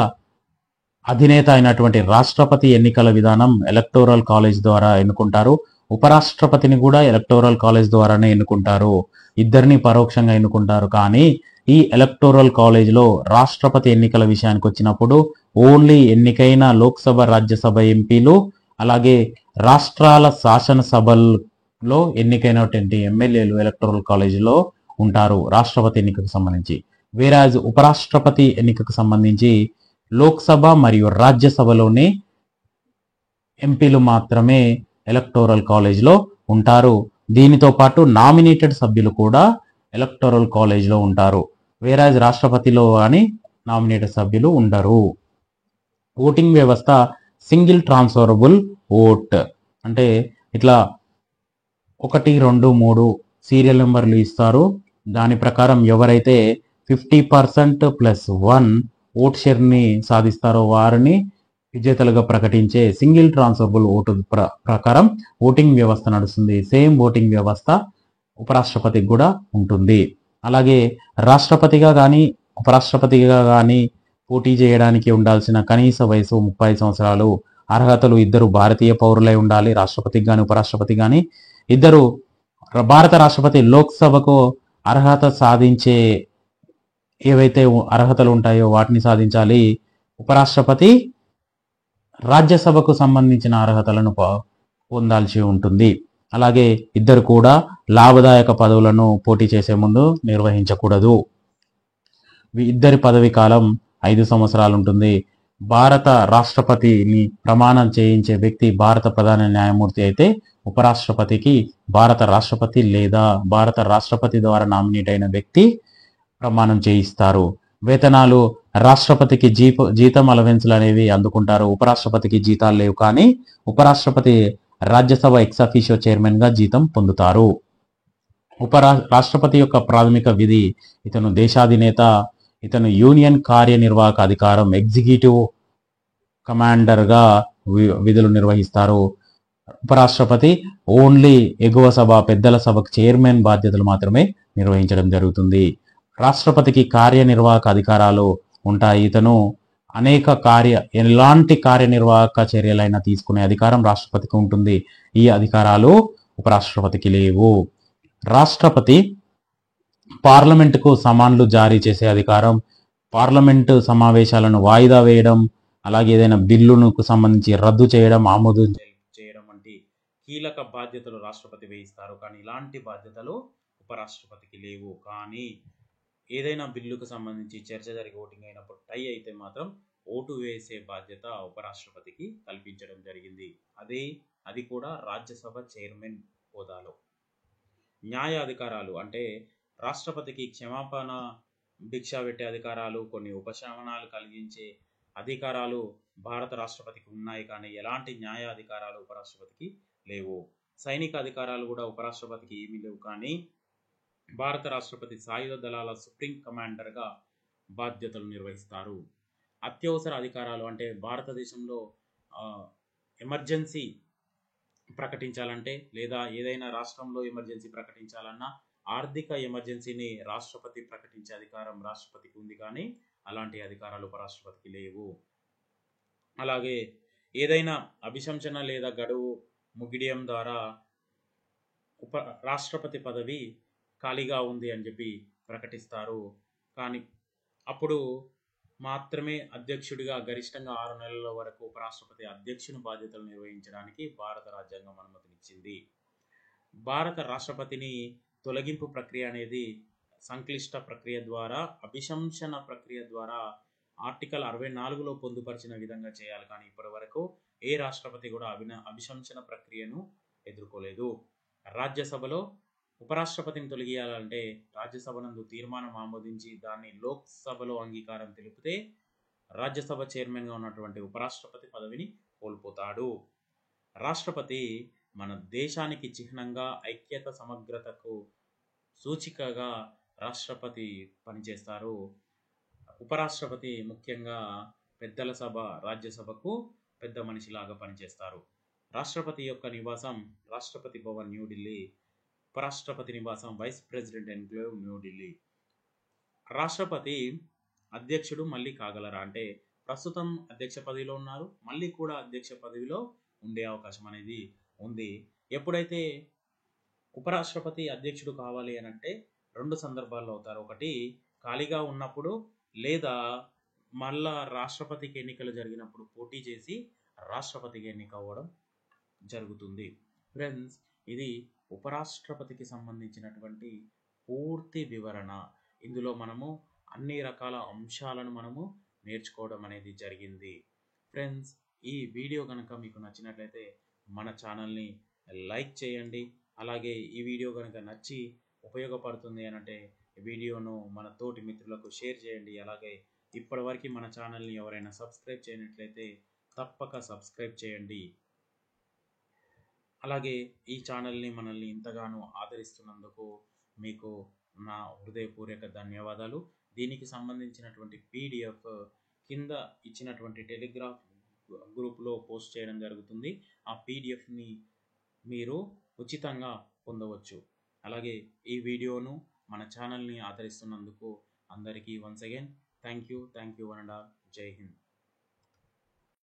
[SPEAKER 1] అధినేత అయినటువంటి రాష్ట్రపతి ఎన్నికల విధానం ఎలక్టోరల్ కాలేజ్ ద్వారా ఎన్నుకుంటారు. ఉపరాష్ట్రపతిని కూడా ఎలక్టోరల్ కాలేజ్ ద్వారానే ఎన్నుకుంటారు. ఇద్దరిని పరోక్షంగా ఎన్నుకుంటారు. కానీ ఈ ఎలక్టోరల్ కాలేజ్లో రాష్ట్రపతి ఎన్నికల విషయానికి వచ్చినప్పుడు ఓన్లీ ఎన్నికైన లోక్సభ, రాజ్యసభ ఎంపీలు అలాగే రాష్ట్రాల శాసనసభల్లో ఎన్నికైనటువంటి ఎమ్మెల్యేలు ఎలక్టోరల్ కాలేజీలో ఉంటారు రాష్ట్రపతి ఎన్నికకు సంబంధించి. వేరాజ్ ఉపరాష్ట్రపతి ఎన్నికకు సంబంధించి లోక్సభ మరియు రాజ్యసభలోనే ఎంపీలు మాత్రమే ఎలక్టోరల్ కాలేజ్లో ఉంటారు. దీనితో పాటు నామినేటెడ్ సభ్యులు కూడా ఎలక్టోరల్ కాలేజ్లో ఉంటారు. వేరాజ్ రాష్ట్రపతిలో కానీ నామినేటెడ్ సభ్యులు ఉండరు. ఓటింగ్ వ్యవస్థ సింగిల్ ట్రాన్స్ఫరబుల్ ఓట్ అంటే ఇట్లా 1, 2, 3 సీరియల్ నెంబర్లు ఇస్తారు. దాని ప్రకారం ఎవరైతే 50% + 1 ఓట్ షేర్ని సాధిస్తారో వారిని విజేతలుగా ప్రకటించే సింగిల్ ట్రాన్స్ఫరబుల్ ఓటు ప్రకారం ఓటింగ్ వ్యవస్థ నడుస్తుంది. సేమ్ ఓటింగ్ వ్యవస్థ ఉపరాష్ట్రపతికి కూడా ఉంటుంది. అలాగే రాష్ట్రపతిగా కానీ ఉపరాష్ట్రపతిగా కానీ పోటీ చేయడానికి ఉండాల్సిన కనీస వయసు 30 సంవత్సరాలు. అర్హతలు ఇద్దరు భారతీయ పౌరులై ఉండాలి. రాష్ట్రపతికి కానీ ఉపరాష్ట్రపతి కానీ ఇద్దరు భారత రాష్ట్రపతి లోక్సభకు అర్హత సాధించే ఏవైతే అర్హతలు ఉంటాయో వాటిని సాధించాలి. ఉపరాష్ట్రపతి రాజ్యసభకు సంబంధించిన అర్హతలను పొందాల్సి ఉంటుంది. అలాగే ఇద్దరు కూడా లాభదాయక పదవులను పోటీ చేసే ముందు నిర్వహించకూడదు. ఇద్దరి పదవి కాలం 5 సంవత్సరాలు ఉంటుంది. భారత రాష్ట్రపతిని ప్రమాణం చేయించే వ్యక్తి భారత ప్రధాన న్యాయమూర్తి అయితే ఉపరాష్ట్రపతికి భారత రాష్ట్రపతి లేదా భారత రాష్ట్రపతి ద్వారా నామినేట్ అయిన వ్యక్తి ప్రమాణం చేయిస్తారు. వేతనాలు రాష్ట్రపతికి జీతం అలవెన్సులు అనేవి అందుకుంటారు. ఉపరాష్ట్రపతికి జీతాలు లేవు. కానీ ఉపరాష్ట్రపతి రాజ్యసభ ఎక్స్ అఫీషియో చైర్మన్ గా జీతం పొందుతారు. రాష్ట్రపతి యొక్క ప్రాథమిక విధి ఇతను దేశాధినేత. ఇతను యూనియన్ కార్యనిర్వాహక అధికారం ఎగ్జిక్యూటివ్ కమాండర్గా విధులు నిర్వహిస్తారు. ఉపరాష్ట్రపతి ఓన్లీ ఎగువ సభ పెద్దల సభకు చైర్మన్ బాధ్యతలు మాత్రమే నిర్వహించడం జరుగుతుంది. రాష్ట్రపతికి కార్యనిర్వాహక అధికారాలు ఉంటాయి. ఇతను ఎలాంటి కార్యనిర్వాహక చర్యలైనా తీసుకునే అధికారం రాష్ట్రపతికి ఉంటుంది. ఈ అధికారాలు ఉపరాష్ట్రపతికి లేవు. రాష్ట్రపతి పార్లమెంటుకు సమన్లు జారీ చేసే అధికారం, పార్లమెంటు సమావేశాలను వాయిదా వేయడం, అలాగే ఏదైనా బిల్లుకు సంబంధించి రద్దు చేయడం, ఆమోదం చేయడం వంటి కీలక బాధ్యతలు రాష్ట్రపతి వేయిస్తారు. కానీ ఇలాంటి బాధ్యతలు ఉపరాష్ట్రపతికి లేవు. కానీ ఏదైనా బిల్లుకు సంబంధించి చర్చ జరిగి ఓటింగ్ అయినప్పుడు టై అయితే మాత్రం ఓటు వేసే బాధ్యత ఉపరాష్ట్రపతికి కల్పించడం జరిగింది. అది కూడా రాజ్యసభ చైర్మన్ హోదాలో. న్యాయ అధికారాలు అంటే రాష్ట్రపతికి క్షమాపణ
[SPEAKER 2] భిక్ష పెట్టే అధికారాలు, కొన్ని ఉపశమనాలు కలిగించే అధికారాలు భారత రాష్ట్రపతికి ఉన్నాయి, కానీ ఎలాంటి న్యాయ అధికారాలు ఉపరాష్ట్రపతికి లేవు. సైనిక అధికారాలు కూడా ఉపరాష్ట్రపతికి ఏమీ లేవు, కానీ భారత రాష్ట్రపతి సాయుధ దళాల సుప్రీం కమాండర్గా బాధ్యతలు నిర్వహిస్తారు. అత్యవసర అధికారాలు అంటే భారతదేశంలో ఎమర్జెన్సీ ప్రకటించాలంటే లేదా ఏదైనా రాష్ట్రంలో ఎమర్జెన్సీ ప్రకటించాలన్నా ఆర్థిక ఎమర్జెన్సీని రాష్ట్రపతి ప్రకటించే అధికారం రాష్ట్రపతికి ఉంది, కానీ అలాంటి అధికారాలు ఉపరాష్ట్రపతికి లేవు. అలాగే ఏదైనా అభిశంసన లేదా గడువు ముగియడం ద్వారా రాష్ట్రపతి పదవి ఖాళీగా ఉంది అని చెప్పి ప్రకటిస్తారు, కానీ అప్పుడు మాత్రమే అధ్యక్షుడిగా గరిష్టంగా 6 నెలల వరకు ఉపరాష్ట్రపతి అధ్యక్షుని బాధ్యతలు నిర్వహించడానికి భారత రాజ్యాంగం అనుమతినిచ్చింది. భారత రాష్ట్రపతిని తొలగింపు ప్రక్రియ అనేది సంక్లిష్ట ప్రక్రియ ద్వారా, అభిశంసన ప్రక్రియ ద్వారా ఆర్టికల్ 64లో పొందుపరిచిన విధంగా చేయాలి, కానీ ఇప్పటి వరకు ఏ రాష్ట్రపతి కూడా అభిశంసన ప్రక్రియను ఎదుర్కోలేదు. రాజ్యసభలో ఉపరాష్ట్రపతిని తొలగియాలంటే రాజ్యసభ నందు తీర్మానం ఆమోదించి దాన్ని లోక్సభలో అంగీకారం తెలిపితే రాజ్యసభ చైర్మన్గా ఉన్నటువంటి ఉపరాష్ట్రపతి పదవిని కోల్పోతాడు. రాష్ట్రపతి మన దేశానికి చిహ్నంగా, ఐక్యత సమగ్రతకు సూచికగా రాష్ట్రపతి పనిచేస్తారు. ఉపరాష్ట్రపతి ముఖ్యంగా పెద్దల సభ, రాజ్యసభకు పెద్ద మనిషిలాగా పనిచేస్తారు. రాష్ట్రపతి యొక్క నివాసం రాష్ట్రపతి భవన్ న్యూఢిల్లీ, ఉపరాష్ట్రపతి నివాసం వైస్ ప్రెసిడెంట్ ఎన్క్లేవ్ న్యూఢిల్లీ. రాష్ట్రపతి అధ్యక్షుడు మళ్ళీ కాగలరా అంటే ప్రస్తుతం అధ్యక్ష పదవిలో ఉన్నారు, మళ్ళీ కూడా అధ్యక్ష పదవిలో ఉండే అవకాశం అనేది ఉంది. ఎప్పుడైతే ఉపరాష్ట్రపతి అధ్యక్షుడు కావాలి అని అంటే 2 సందర్భాల్లో అవుతారు. ఒకటి ఖాళీగా ఉన్నప్పుడు, లేదా మళ్ళా రాష్ట్రపతికి ఎన్నికలు జరిగినప్పుడు పోటీ చేసి రాష్ట్రపతికి ఎన్నిక అవ్వడం జరుగుతుంది. ఫ్రెండ్స్, ఇది ఉపరాష్ట్రపతికి సంబంధించినటువంటి పూర్తి వివరణ. ఇందులో మనము అన్ని రకాల అంశాలను మనము నేర్చుకోవడం అనేది జరిగింది. ఫ్రెండ్స్, ఈ వీడియో కనుక మీకు నచ్చినట్లయితే మన ఛానల్ని లైక్ చేయండి. అలాగే ఈ వీడియో కనుక నచ్చి ఉపయోగపడుతుంది అని అంటే వీడియోను మన తోటి మిత్రులకు షేర్ చేయండి. అలాగే ఇప్పటివరకు మన ఛానల్ని ఎవరైనా సబ్స్క్రైబ్ చేయనట్లయితే తప్పక సబ్స్క్రైబ్ చేయండి. అలాగే ఈ ఛానల్ని మనల్ని ఇంతగానో ఆదరిస్తున్నందుకు మీకు నా హృదయపూర్వక ధన్యవాదాలు. దీనికి సంబంధించినటువంటి పీడిఎఫ్ కింద ఇచ్చినటువంటి టెలిగ్రామ్ గ్రూప్లో పోస్ట్ చేయడం జరుగుతుంది. ఆ పీడిఎఫ్ని మీరు ఉచితంగా పొందవచ్చు. అలాగే ఈ వీడియోను మన ఛానల్ని ఆదరిస్తున్నందుకు అందరికీ once again thank you and all. జై హింద్.